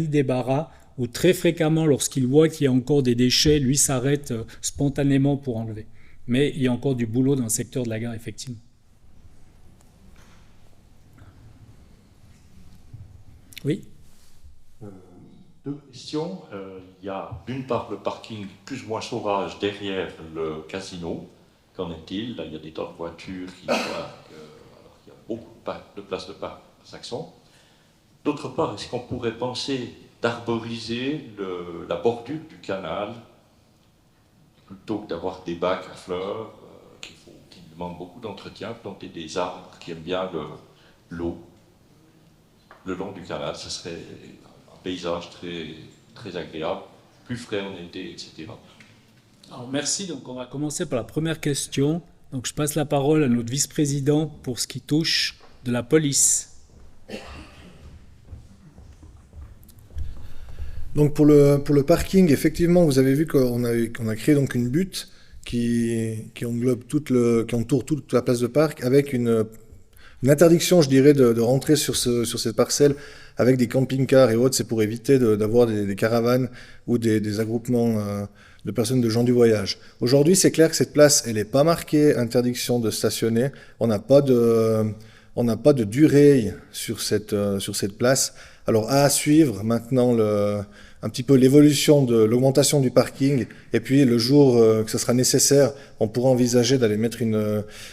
Debarra, où très fréquemment, lorsqu'il voit qu'il y a encore des déchets, lui s'arrête spontanément pour enlever. Mais il y a encore du boulot dans le secteur de la gare, effectivement. Oui. Deux questions. Il y a d'une part le parking plus ou moins sauvage derrière le casino. Qu'en est-il? Là, il y a des tas de voitures qui alors il y a beaucoup de places de parc à Saxon. D'autre part, est-ce qu'on pourrait penser d'arboriser la bordure du canal plutôt que d'avoir des bacs à fleurs qui demandent beaucoup d'entretien, planter des arbres qui aiment bien l'eau le long du canal? Ce serait un paysage très, très agréable, plus frais en été, etc. Alors merci, donc on va commencer par la première question. Donc je passe la parole à notre vice-président pour ce qui touche de la police. Donc pour le parking, effectivement, vous avez vu qu'on a créé donc une butte qui entoure toute la place de parc avec une interdiction, je dirais, de rentrer sur cette parcelle avec des camping-cars et autres. C'est pour éviter d'avoir des caravanes ou des attroupements de personnes, de gens du voyage. Aujourd'hui, c'est clair que cette place, elle n'est pas marquée interdiction de stationner. On n'a pas de durée sur cette place. Alors à suivre maintenant un petit peu l'évolution de l'augmentation du parking, et puis le jour que ce sera nécessaire, on pourra envisager d'aller mettre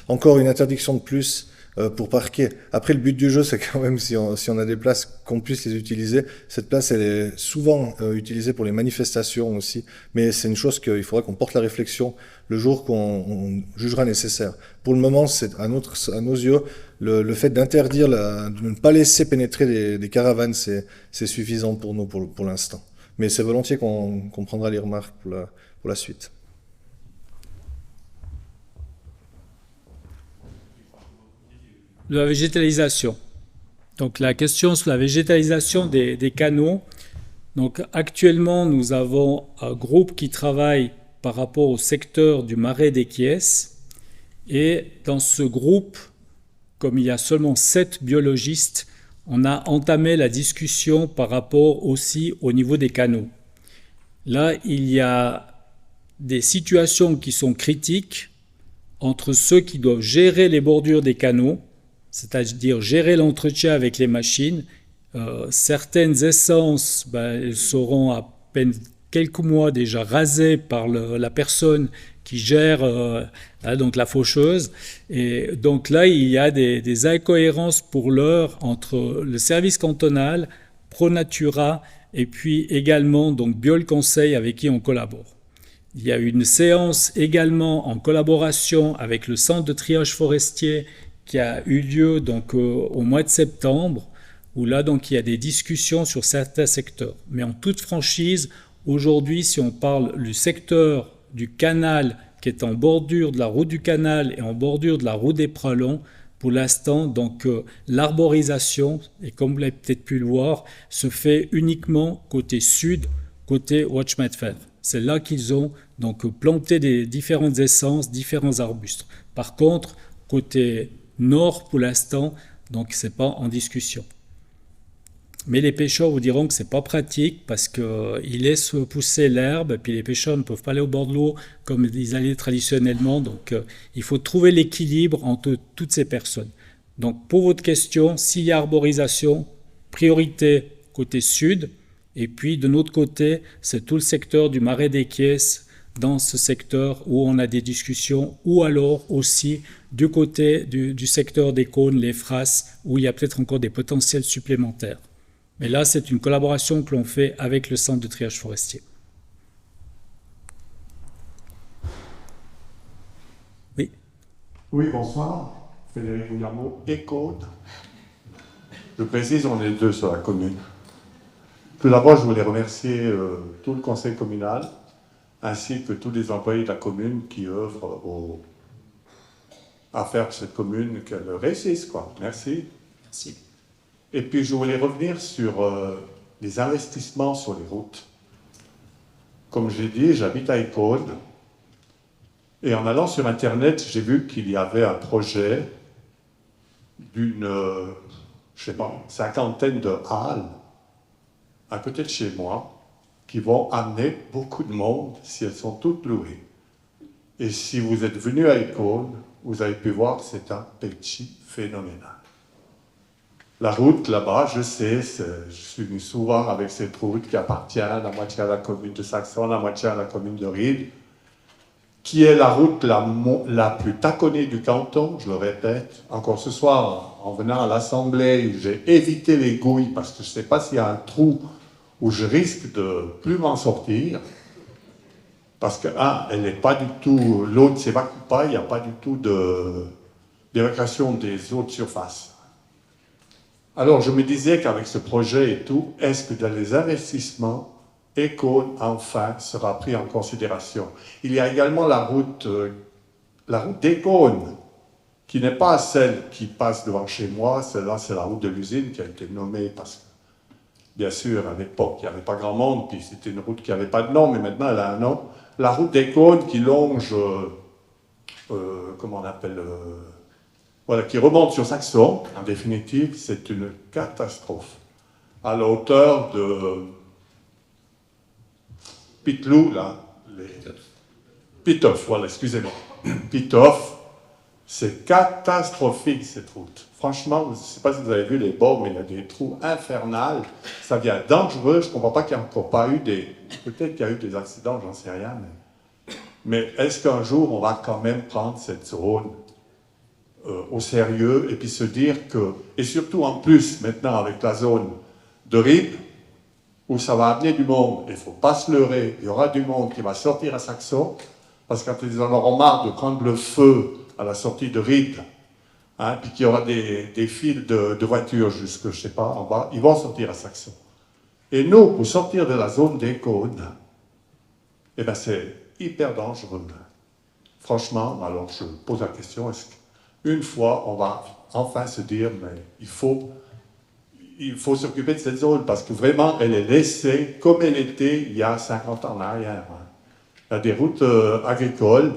encore une interdiction de plus pour parquer. Après, le but du jeu, c'est quand même, si on a des places, qu'on puisse les utiliser. Cette place, elle est souvent utilisée pour les manifestations aussi, mais c'est une chose qu'il faudra qu'on porte la réflexion le jour qu'on jugera nécessaire. Pour le moment, c'est à nos yeux, le fait d'interdire, de ne pas laisser pénétrer des caravanes, c'est suffisant pour nous pour l'instant. Mais c'est volontiers qu'on prendra les remarques pour la suite. De la végétalisation. Donc la question sur la végétalisation des canaux. Donc actuellement, nous avons un groupe qui travaille par rapport au secteur du Marais des Quiesses. Et dans ce groupe, comme il y a seulement 7 biologistes, on a entamé la discussion par rapport aussi au niveau des canaux. Là, il y a des situations qui sont critiques entre ceux qui doivent gérer les bordures des canaux, c'est-à-dire gérer l'entretien avec les machines. Certaines essences, elles seront à peine quelques mois déjà rasées par la personne qui gère donc la faucheuse. Et donc là, il y a des incohérences pour l'heure entre le service cantonal, ProNatura et puis également donc Biol Conseil avec qui on collabore. Il y a une séance également en collaboration avec le centre de triage forestier qui a eu lieu donc au mois de septembre, où là donc il y a des discussions sur certains secteurs. Mais en toute franchise, aujourd'hui, si on parle du secteur du canal qui est en bordure de la route du canal et en bordure de la route des Pralons, pour l'instant, donc l'arborisation, et comme vous l'avez peut-être pu le voir, se fait uniquement côté sud, côté Watchmetfeld. C'est là qu'ils ont donc planté des différentes essences, différents arbustes. Par contre, côté nord, pour l'instant, donc c'est pas en discussion. Mais les pêcheurs vous diront que c'est pas pratique parce qu'ils laissent pousser l'herbe et puis les pêcheurs ne peuvent pas aller au bord de l'eau comme ils allaient traditionnellement. Donc il faut trouver l'équilibre entre toutes ces personnes. Donc pour votre question, s'il y a arborisation, priorité côté sud, et puis de notre côté, c'est tout le secteur du Marais des Quiesses, dans ce secteur où on a des discussions, ou alors aussi du côté du secteur des cônes, les Frasses, où il y a peut-être encore des potentiels supplémentaires. Mais là, c'est une collaboration que l'on fait avec le centre de triage forestier. Oui. Oui, bonsoir. Frédéric Guillermo et Côte. Je précise, on est deux sur la commune. Tout d'abord, je voulais remercier tout le conseil communal, ainsi que tous les employés de la commune qui œuvrent à faire de cette commune qu'elle réussisse, quoi. Merci. Merci. Et puis, je voulais revenir sur les investissements sur les routes. Comme j'ai dit, j'habite à Écône. Et en allant sur Internet, j'ai vu qu'il y avait un projet d'une, je sais pas, cinquantaine de halles à côté de chez moi qui vont amener beaucoup de monde si elles sont toutes louées. Et si vous êtes venu à École, vous avez pu voir, c'est un petit phénoménal. La route là-bas, je sais, je suis venu souvent avec cette route qui appartient la moitié à la commune de Saxon, la moitié à la commune de Ried, qui est la route la plus taconnée du canton, je le répète. Encore ce soir, en venant à l'Assemblée, j'ai évité les gouilles parce que je ne sais pas s'il y a un trou où je risque de plus m'en sortir. Parce que, elle n'est pas du tout, l'eau ne s'évacue pas, il n'y a pas du tout d'évacuation des eaux de surface. Alors, je me disais qu'avec ce projet et tout, est-ce que dans les investissements, École, enfin, sera pris en considération? Il y a également la route d'École, qui n'est pas celle qui passe devant chez moi. Celle-là, c'est la route de l'usine qui a été nommée parce que, bien sûr, à l'époque, il n'y avait pas grand monde, puis c'était une route qui n'avait pas de nom, mais maintenant, elle a un nom. La route d'École qui longe, comment on appelle, voilà, qui remonte sur Saxon, en définitive, c'est une catastrophe. À la hauteur de Pitlou, là, Pitof, voilà, excusez-moi. Pitof, c'est catastrophique cette route. Franchement, je ne sais pas si vous avez vu les bords, mais il y a des trous infernales. Ça devient dangereux. Je ne comprends pas qu'il n'y a encore pas eu peut-être qu'il y a eu des accidents, j'en sais rien. Mais est-ce qu'un jour, on va quand même prendre cette zone au sérieux et puis se dire que, et surtout en plus, maintenant avec la zone de Ried, où ça va amener du monde, il ne faut pas se leurrer, il y aura du monde qui va sortir à Saxon, parce que quand ils en auront marre de prendre le feu à la sortie de Ried, puis qu'il y aura des files de voitures jusque, je sais pas, en bas, ils vont sortir à Saxon. Et nous, pour sortir de la zone des cônes, eh ben c'est hyper dangereux. Franchement, alors je pose la question, est-ce qu'une fois, on va enfin se dire, mais il faut s'occuper de cette zone, parce que vraiment, elle est laissée comme elle était il y a 50 ans en arrière. Il y a des routes agricoles,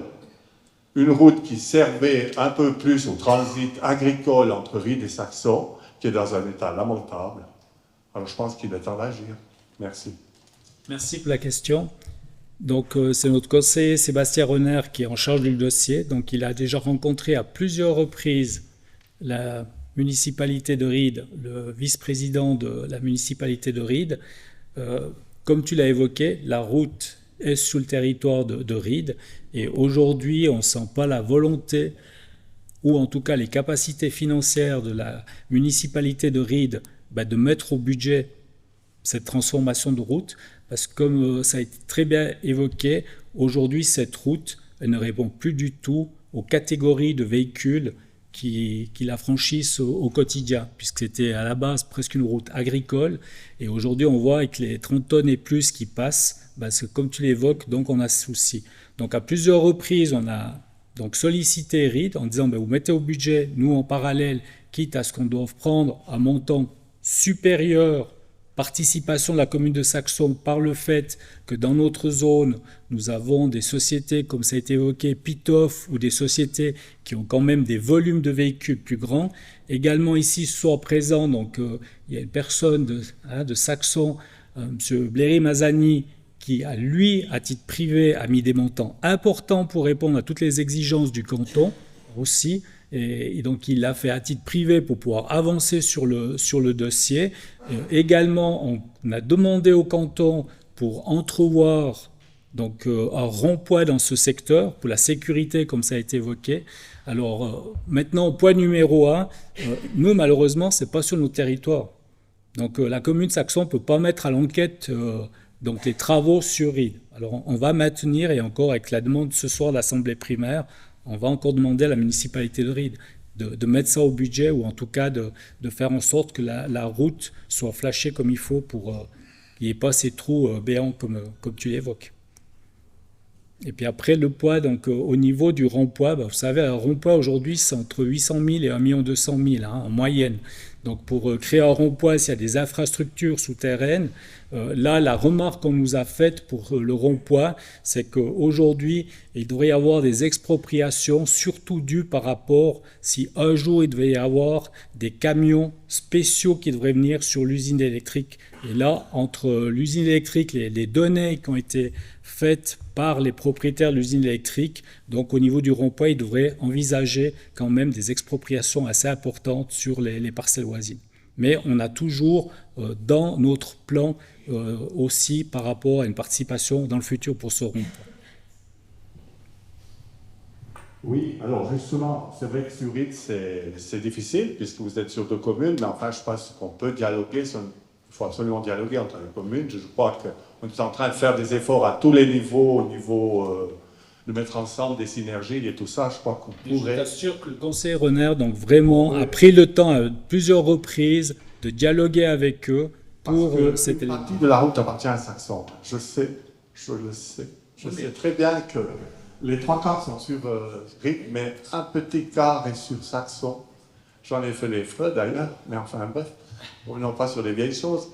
une route qui servait un peu plus au transit agricole entre Ried et Saxon, qui est dans un état lamentable. Alors je pense qu'il est temps d'agir. Merci. Merci pour la question. Donc c'est notre conseiller Sébastien Renner qui est en charge du dossier. Donc il a déjà rencontré à plusieurs reprises la municipalité de Ried, le vice-président de la municipalité de Ried. Comme tu l'as évoqué, la route est sous le territoire de Ried et aujourd'hui on ne sent pas la volonté ou en tout cas les capacités financières de la municipalité de Ried de mettre au budget cette transformation de route, parce que comme ça a été très bien évoqué, aujourd'hui cette route elle ne répond plus du tout aux catégories de véhicules qui la franchissent au quotidien, puisque c'était à la base presque une route agricole, et aujourd'hui on voit avec les 30 tonnes et plus qui passent, comme tu l'évoques, donc on a ce souci. Donc à plusieurs reprises on a donc sollicité Ried en disant vous mettez au budget, nous en parallèle, quitte à ce qu'on doive prendre un montant supérieur participation de la commune de Saxon par le fait que dans notre zone, nous avons des sociétés, comme ça a été évoqué, Pitof, ou des sociétés qui ont quand même des volumes de véhicules plus grands. Également ici, soit présent, donc il y a une personne de Saxon, M. Bléry Mazani, qui a, lui, à titre privé, a mis des montants importants pour répondre à toutes les exigences du canton aussi. Et donc il l'a fait à titre privé pour pouvoir avancer sur le dossier. Également, on a demandé au canton pour entrevoir donc, un rond-point dans ce secteur, pour la sécurité, comme ça a été évoqué. Alors maintenant, point numéro 1, nous malheureusement, ce n'est pas sur nos territoires. Donc la commune de Saxon ne peut pas mettre à l'enquête donc, les travaux sur Ried. Alors on va maintenir, et encore avec la demande ce soir de l'Assemblée primaire, on va encore demander à la municipalité de Ried de mettre ça au budget, ou en tout cas de faire en sorte que la route soit flashée comme il faut pour qu'il n'y ait pas ces trous béants comme tu l'évoques. Et puis après, le poids, donc au niveau du rond-poids, vous savez, un rond-poids aujourd'hui, c'est entre 800 000 et 1 200 000 en moyenne. Donc pour créer un rond-point, s'il y a des infrastructures souterraines, là, la remarque qu'on nous a faite pour le rond-point, c'est qu'aujourd'hui, il devrait y avoir des expropriations, surtout dues par rapport si un jour il devait y avoir des camions spéciaux qui devraient venir sur l'usine électrique. Et là, entre l'usine électrique, les données qui ont été faites par les propriétaires de l'usine électrique, donc au niveau du rond-point, ils devraient envisager quand même des expropriations assez importantes sur les parcelles voisines. Mais on a toujours dans notre plan aussi par rapport à une participation dans le futur pour ce rond-point. Oui, alors justement, c'est vrai que sur Ried, c'est difficile puisque vous êtes sur 2 communes, mais enfin, je pense qu'on peut dialoguer. Il faut absolument dialoguer entre les communes. Je crois qu'on est en train de faire des efforts à tous les niveaux, au niveau de mettre ensemble des synergies et tout ça. Je crois qu'on pourrait. Je t'assure que le conseil Renner, donc vraiment, a pris le temps à plusieurs reprises de dialoguer avec eux pour cette une partie de la route appartient à Saxon. Je sais, je le sais. Je sais très bien que les 3 quarts sont sur Ried, mais un petit quart est sur Saxon. J'en ai fait les frais d'ailleurs, mais enfin bref, revenons pas sur les vieilles choses.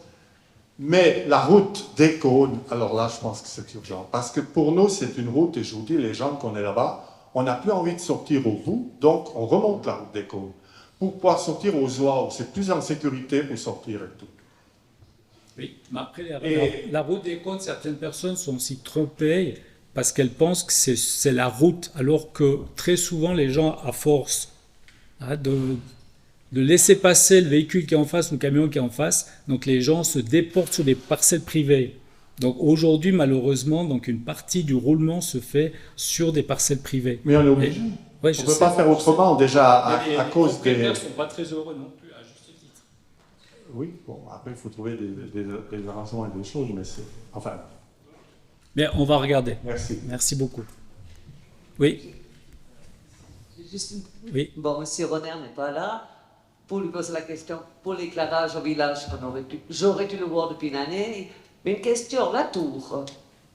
Mais la route des Cônes, alors là je pense que c'est urgent, parce que pour nous c'est une route, et je vous dis, les gens qu'on est là-bas, on n'a plus envie de sortir au bout, donc on remonte la route des Cônes pour pouvoir sortir aux oies où c'est plus en sécurité pour sortir et tout. Oui, mais après la route des Cônes, certaines personnes sont aussi trompées parce qu'elles pensent que c'est la route, alors que très souvent les gens, à force de laisser passer le véhicule qui est en face ou le camion qui est en face, donc les gens se déportent sur des parcelles privées. Donc aujourd'hui, malheureusement, donc une partie du roulement se fait sur des parcelles privées. Mais on est obligé. On ne peut pas faire autrement, déjà, à cause des... Les propriétaires ne sont pas très heureux non plus, à juste titre. Oui, bon, après, il faut trouver des arrangements et des choses, mais c'est... Enfin... Bien, on va regarder. Merci. Merci beaucoup. Oui. Oui. Bon, M. Renner n'est pas là. Pour lui poser la question, pour l'éclairage au village, j'aurais dû le voir depuis une année. Mais une question, la tour,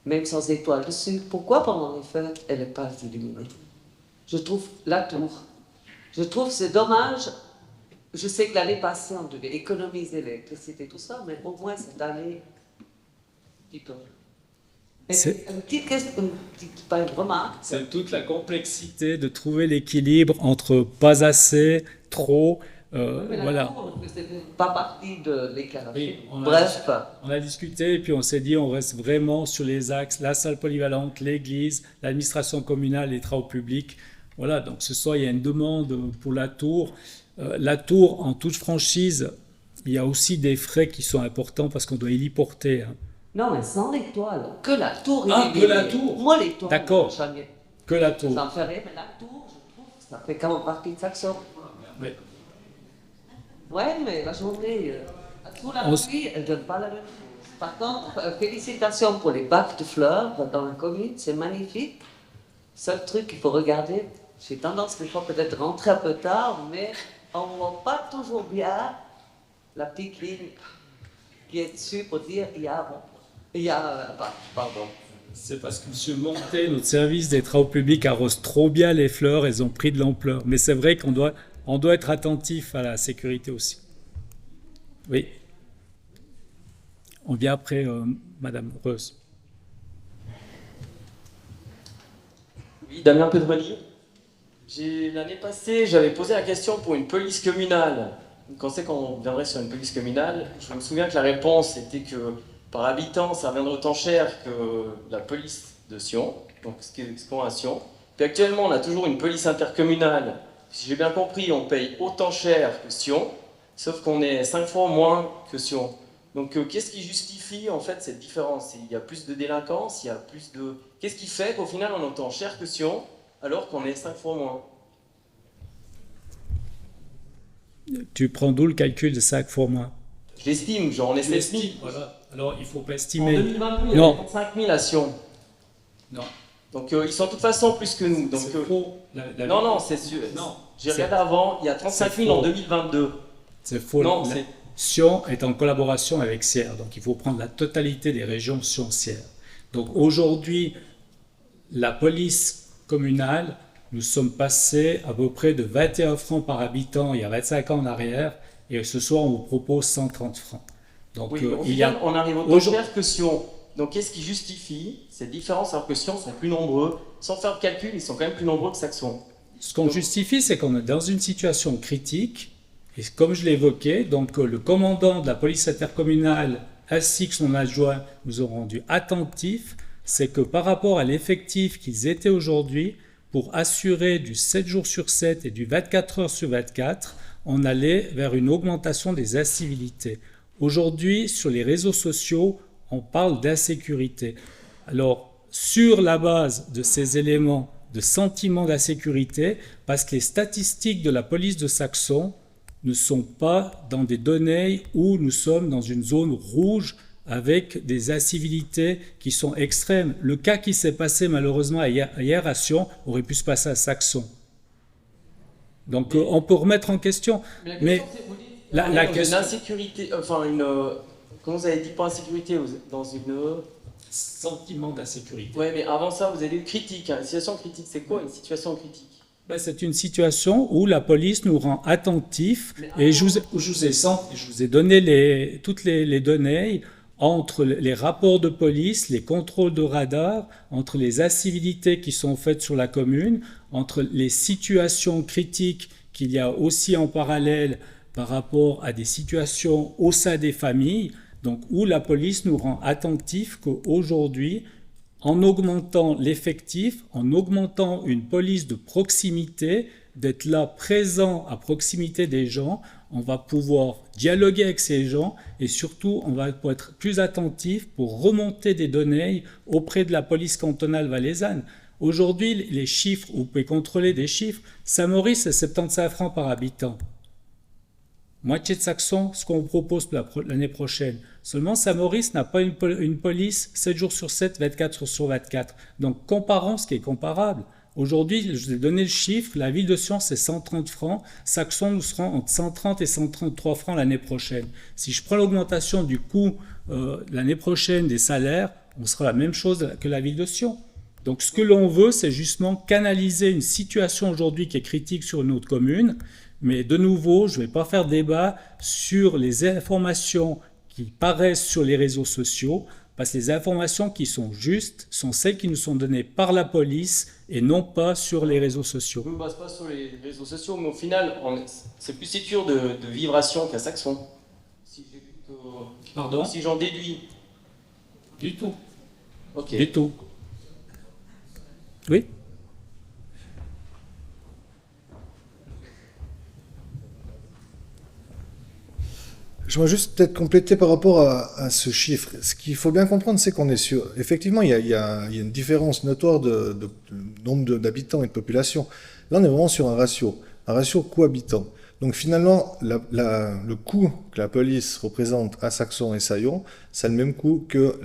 même sans étoile dessus, pourquoi pendant les fêtes, elle n'est pas illuminée? Je trouve la tour. Je trouve c'est dommage. Je sais que l'année passée, on devait économiser l'électricité et tout ça, mais au moins cette année, un petit peu. Une petite question, pas une remarque. C'est toute la complexité de trouver l'équilibre entre pas assez, trop. Voilà. C'est pas partie de l'éclairage. Oui, bref. On a discuté et puis on s'est dit on reste vraiment sur les axes, la salle polyvalente, l'église, l'administration communale, les travaux publics. Voilà, donc ce soir il y a une demande pour la tour. La tour, en toute franchise, il y a aussi des frais qui sont importants parce qu'on doit héliporter. Hein. Non, mais sans l'étoile. Que la tour. Ah, que la tour. Moi, l'étoile. D'accord. Que la tour. Ça me fait rire, mais la tour, je trouve, ça fait quand même partie de Saxon. Oui. Ouais, mais la journée, sous la pluie, elle ne donne pas la même chose. Par contre, félicitations pour les bacs de fleurs dans la commune, c'est magnifique. Seul truc qu'il faut regarder, j'ai tendance des fois peut-être rentrer un peu tard, mais on ne voit pas toujours bien la petite ligne qui est dessus pour dire il y a un bac. Pardon. C'est parce que M. Montet, notre service des travaux publics, arrose trop bien les fleurs, elles ont pris de l'ampleur. Mais c'est vrai qu'on doit être attentif à la sécurité aussi. Oui. On vient après Madame Reus. Oui, Damien Pedroni. L'année passée, j'avais posé la question pour une police communale. Quand c'est qu'on viendrait sur une police communale, je me souviens que la réponse était que par habitant, ça reviendrait autant cher que la police de Sion, donc ce qu'on a à Sion. Puis actuellement, on a toujours une police intercommunale. Si j'ai bien compris, on paye autant cher que Sion, sauf qu'on est 5 fois moins que Sion. Donc qu'est-ce qui justifie en fait cette différence? Il y a plus de délinquance, il y a plus de... Qu'est-ce qui fait qu'au final on est autant cher que Sion alors qu'on est 5 fois moins? Tu prends d'où le calcul de 5 fois moins? J'estime, genre on est 7 000. Voilà. Alors il ne faut pas estimer. En 2022, il y a 35 000 à Sion. Non. Donc ils sont de toute façon plus que nous. Donc, c'est faux. Non, c'est sûr. J'ai regardé avant, il y a 35 000 en 2022. C'est faux. Non, Sion est en collaboration avec Sierre, donc il faut prendre la totalité des régions Sion-Sierre. Donc aujourd'hui, la police communale, nous sommes passés à peu près de 21 francs par habitant il y a 25 ans en arrière Et ce soir, on vous propose 130 francs. Donc, Oui, au final, on arrive au taux de percussion. Donc, qu'est-ce qui justifie cette différence alors que Sion sont plus nombreux? Sans faire de calcul, ils sont quand même plus nombreux que Saxon. Ce qu'on justifie, c'est qu'on est dans une situation critique. Et comme je l'ai évoqué, donc le commandant de la police intercommunale ainsi que son adjoint nous ont rendu attentifs, c'est que par rapport à l'effectif qu'ils étaient aujourd'hui, pour assurer du 7 jours sur 7 et du 24 heures sur 24, on allait vers une augmentation des incivilités. Aujourd'hui, sur les réseaux sociaux, on parle d'insécurité. Alors, sur la base de ces éléments de sentiment d'insécurité, parce que les statistiques de la police de Saxon ne sont pas dans des données où nous sommes dans une zone rouge avec des incivilités qui sont extrêmes. Le cas qui s'est passé malheureusement hier à Sion aurait pu se passer à Saxon. Donc on peut remettre en question. Mais la question... Une insécurité, enfin comment vous avez dit pas insécurité, dans une... Sentiment d'insécurité. Oui, mais avant ça, vous avez eu critique. Une situation critique, c'est quoi une situation critique? C'est une situation où la police nous rend attentifs et je vous ai donné toutes les données entre les rapports de police, les contrôles de radar, entre les incivilités qui sont faites sur la commune, entre les situations critiques qu'il y a aussi en parallèle par rapport à des situations au sein des familles, donc où la police nous rend attentifs qu'aujourd'hui, en augmentant l'effectif, en augmentant une police de proximité, d'être là présent à proximité des gens, on va pouvoir dialoguer avec ces gens et surtout on va être plus attentif pour remonter des données auprès de la police cantonale valaisanne. Aujourd'hui, les chiffres, vous pouvez contrôler des chiffres, Saint-Maurice c'est 75 francs par habitant. Moitié de Saxon, ce qu'on vous propose pour l'année prochaine. Seulement, Saint-Maurice n'a pas une police 7 jours sur 7, 24 jours sur 24. Donc, comparons ce qui est comparable. Aujourd'hui, je vous ai donné le chiffre, la ville de Sion, c'est 130 francs. Saxon, nous serons entre 130 et 133 francs l'année prochaine. Si je prends l'augmentation du coût l'année prochaine des salaires, on sera la même chose que la ville de Sion. Donc, ce que l'on veut, c'est justement canaliser une situation aujourd'hui qui est critique sur une autre commune. Mais de nouveau, je ne vais pas faire débat sur les informations qui paraissent sur les réseaux sociaux, parce que les informations qui sont justes sont celles qui nous sont données par la police et non pas sur les réseaux sociaux. Je ne me base pas sur les réseaux sociaux, mais au final, c'est plus sûr de vibration qu'à Saxon. Pardon ? Si j'en déduis. Du tout. Ok. Du tout. Oui ? Je vais juste peut-être compléter par rapport à ce chiffre. Ce qu'il faut bien comprendre, c'est qu'on est sur... Effectivement, il y a une différence notoire de nombre d'habitants et de population. Là, on est vraiment sur un ratio coût-habitant. Donc finalement, le coût que la police représente à Saxon et Saillon, c'est le même coût que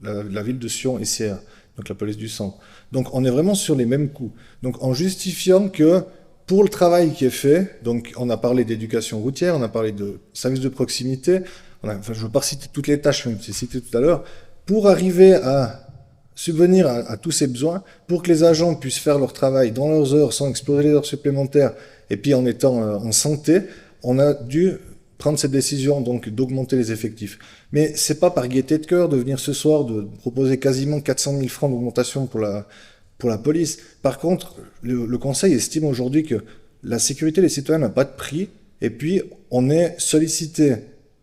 la ville de Sion et Sierre, donc la police du centre. Donc on est vraiment sur les mêmes coûts. Donc en justifiant que pour le travail qui est fait, donc on a parlé d'éducation routière, on a parlé de services de proximité, je ne veux pas citer toutes les tâches que j'ai citées tout à l'heure, pour arriver à subvenir à tous ces besoins, pour que les agents puissent faire leur travail dans leurs heures sans exploser les heures supplémentaires, et puis en étant en santé, on a dû prendre cette décision donc d'augmenter les effectifs. Mais c'est pas par gaieté de cœur de venir ce soir de proposer quasiment 400 000 francs d'augmentation pour la police. Par contre, le Conseil estime aujourd'hui que la sécurité des citoyens n'a pas de prix, et puis on est sollicité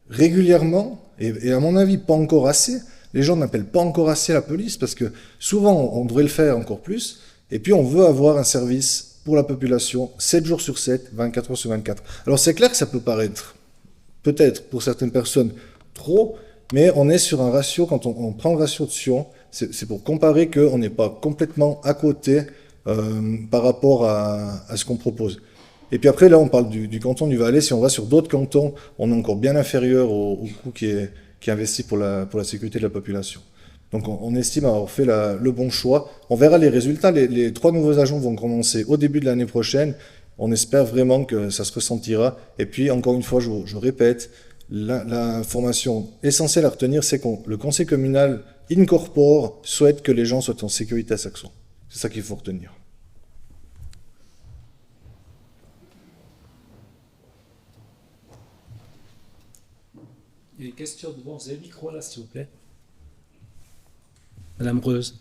régulièrement, et à mon avis pas encore assez. Les gens n'appellent pas encore assez la police, parce que souvent on devrait le faire encore plus, et puis on veut avoir un service pour la population 7 jours sur 7, 24 heures sur 24. Alors c'est clair que ça peut paraître, peut-être pour certaines personnes, trop, mais on est sur un ratio, quand on prend le ratio de Sion, c'est pour comparer qu'on n'est pas complètement à côté par rapport à ce qu'on propose. Et puis après, là, on parle du canton du Valais. Si on va sur d'autres cantons, on est encore bien inférieur au coût qui est investi pour la sécurité de la population. Donc on estime avoir fait le bon choix. On verra les résultats. Les 3 nouveaux agents vont commencer au début de l'année prochaine. On espère vraiment que ça se ressentira. Et puis, encore une fois, je répète, l'information essentielle à retenir, c'est que le conseil communal incorpore, souhaite que les gens soient en sécurité à Saxon. C'est ça qu'il faut retenir. Il y a une question devant, vous avez le micro là, s'il vous plaît. Madame Reuse.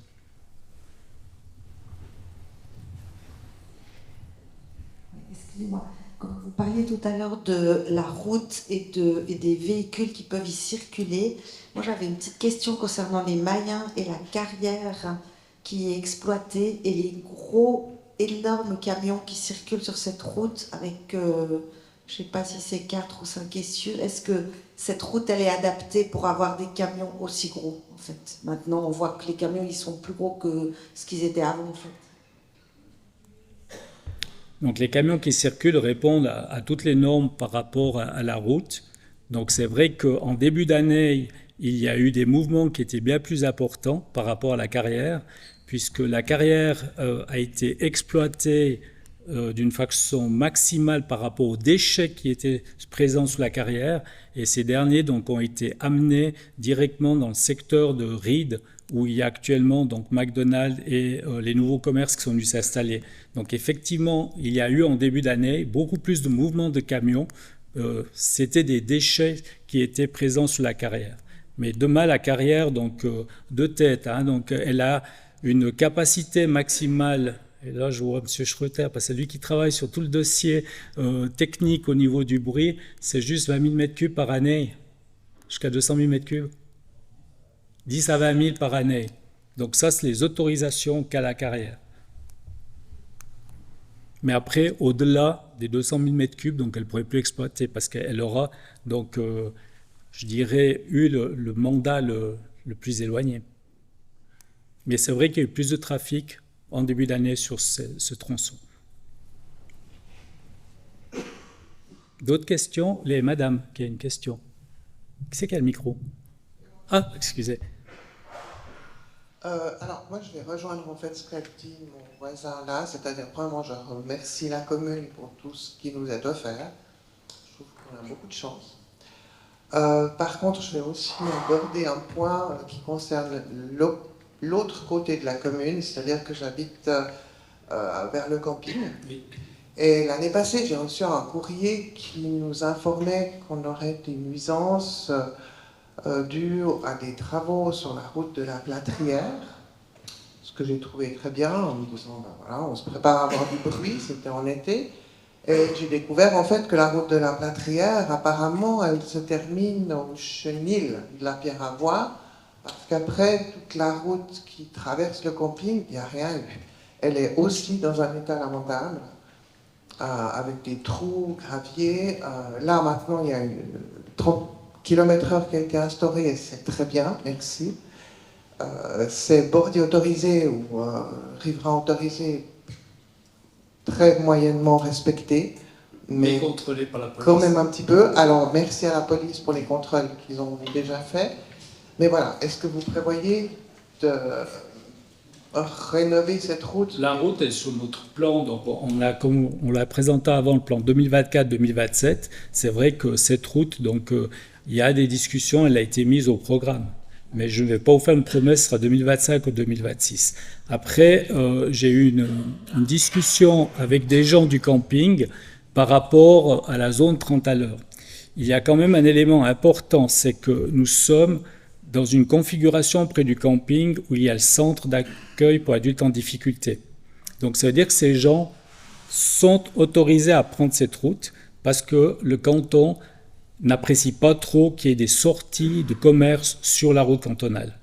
Excusez-moi, quand vous parliez tout à l'heure de la route et des véhicules qui peuvent y circuler, moi j'avais une petite question concernant les Mayens et la carrière qui est exploitée et les gros, énormes camions qui circulent sur cette route avec, je ne sais pas si c'est 4 ou 5 essieux. Est-ce que cette route, elle est adaptée pour avoir des camions aussi gros, en fait? Maintenant, on voit que les camions, ils sont plus gros que ce qu'ils étaient avant, en fait. Donc les camions qui circulent répondent à toutes les normes par rapport à la route. Donc c'est vrai qu'en début d'année, il y a eu des mouvements qui étaient bien plus importants par rapport à la carrière, puisque la carrière a été exploitée d'une façon maximale par rapport aux déchets qui étaient présents sous la carrière, et ces derniers donc ont été amenés directement dans le secteur de Reed, où il y a actuellement donc McDonald's et les nouveaux commerces qui sont venus s'installer. Donc effectivement, il y a eu en début d'année beaucoup plus de mouvements de camions. C'était des déchets qui étaient présents sous la carrière. Mais demain, la carrière, donc de tête, donc elle a une capacité maximale. Et là, je vois M. Schroeter, parce que c'est lui qui travaille sur tout le dossier technique au niveau du bruit. C'est juste 20 000 m3 par année, jusqu'à 200 000 m3. 10 à 20 000 par année. Donc ça, c'est les autorisations qu'a la carrière. Mais après, au-delà des 200 000 m3, donc elle ne pourrait plus exploiter parce qu'elle aura, donc, je dirais, eu le mandat le plus éloigné. Mais c'est vrai qu'il y a eu plus de trafic en début d'année sur ce tronçon. D'autres questions? Madame, qui a une question. Qui c'est qui a le micro? Ah, excusez. Alors, moi, je vais rejoindre en fait ce qu'a dit mon voisin là, c'est-à-dire vraiment, je remercie la commune pour tout ce qui nous est offert. Je trouve qu'on a beaucoup de chance. Par contre, je vais aussi aborder un point qui concerne l'autre côté de la commune, c'est-à-dire que j'habite vers le camping. Oui. Et l'année passée, j'ai reçu un courrier qui nous informait qu'on aurait des nuisances dues à des travaux sur la route de la Plâtrière, ce que j'ai trouvé très bien, en me disant, ben voilà, on se prépare à avoir du bruit, c'était en été. Et j'ai découvert en fait que la route de la Plâtrière, apparemment, elle se termine au chenil de la Pierre à Bois, parce qu'après, toute la route qui traverse le camping, il n'y a rien eu. Elle est aussi dans un état lamentable, avec des trous, graviers. Là, maintenant, il y a une 30 km/h qui a été instaurée, et c'est très bien, merci. C'est bordé autorisé ou riverain autorisé, très moyennement respecté, mais contrôlé par la police. Quand même un petit peu. Alors, merci à la police pour les contrôles qu'ils ont déjà faits. Mais voilà, est-ce que vous prévoyez de rénover cette route? La route est sur notre plan, donc comme on l'a présenté avant, le plan 2024-2027. C'est vrai que cette route, donc il y a des discussions, elle a été mise au programme. Mais je ne vais pas vous faire une promesse, ce sera 2025 ou 2026. Après, j'ai eu une discussion avec des gens du camping par rapport à la zone 30 à l'heure. Il y a quand même un élément important, c'est que nous sommes dans une configuration près du camping où il y a le centre d'accueil pour adultes en difficulté. Donc ça veut dire que ces gens sont autorisés à prendre cette route parce que le canton n'apprécie pas trop qu'il y ait des sorties de commerce sur la route cantonale.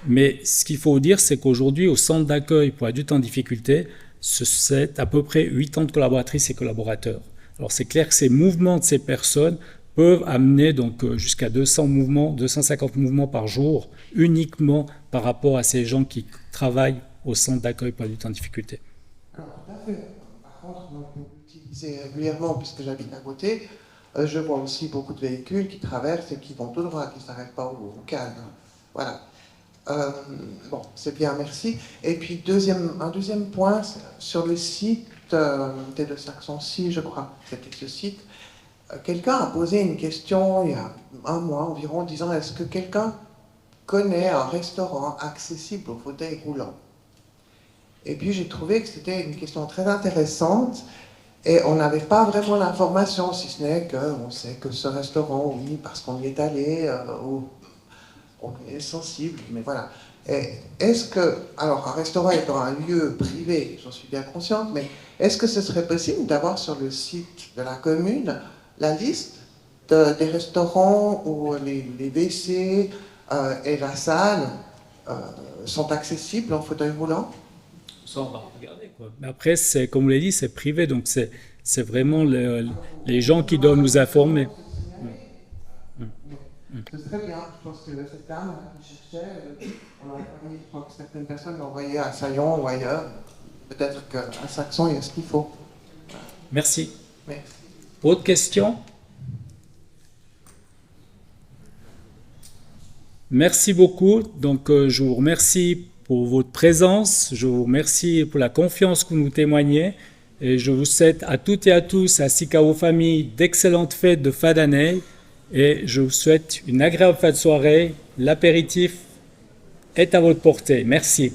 Mais ce qu'il faut dire, c'est qu'aujourd'hui, au centre d'accueil pour adultes en difficulté, c'est à peu près 80 collaboratrices et collaborateurs. Alors c'est clair que ces mouvements de ces personnes peuvent amener donc jusqu'à 200 mouvements, 250 mouvements par jour, uniquement par rapport à ces gens qui travaillent au centre d'accueil pour adultes en difficulté. Alors, tout à fait. Par contre, moi, je l'utilise régulièrement puisque j'habite à côté. Je vois aussi beaucoup de véhicules qui traversent et qui vont tout droit, qui ne s'arrêtent pas au calme. Voilà. Bon, c'est bien, merci. Et puis, un deuxième point, sur le site des Deux-Saxons-Ci, je crois, c'était ce site. Quelqu'un a posé une question il y a un mois environ, disant est-ce que quelqu'un connaît un restaurant accessible aux fauteuils roulants? Et puis j'ai trouvé que c'était une question très intéressante Et on n'avait pas vraiment l'information, si ce n'est qu'on sait que ce restaurant, oui, parce qu'on y est allé, on est sensible, mais voilà. Et est-ce que, alors un restaurant étant un lieu privé, j'en suis bien consciente, mais est-ce que ce serait possible d'avoir sur le site de la commune la liste des restaurants où les WC et la salle sont accessibles en fauteuil roulant? Ça, on va regarder, quoi. Mais après, comme vous l'avez dit, c'est privé, donc c'est vraiment les gens qui doivent nous informer. Ce serait bien, je pense que cette dame qui cherchait, on aurait permis, je crois que certaines personnes l'ont envoyé à Saillon ou ailleurs. Peut-être qu'à Saxon, il y a ce qu'il faut. Merci. Merci. Autre question? Merci beaucoup. Donc, je vous remercie pour votre présence. Je vous remercie pour la confiance que vous nous témoignez. Et je vous souhaite à toutes et à tous, ainsi qu'à vos familles, d'excellentes fêtes de fin d'année. Et je vous souhaite une agréable fin de soirée. L'apéritif est à votre portée. Merci.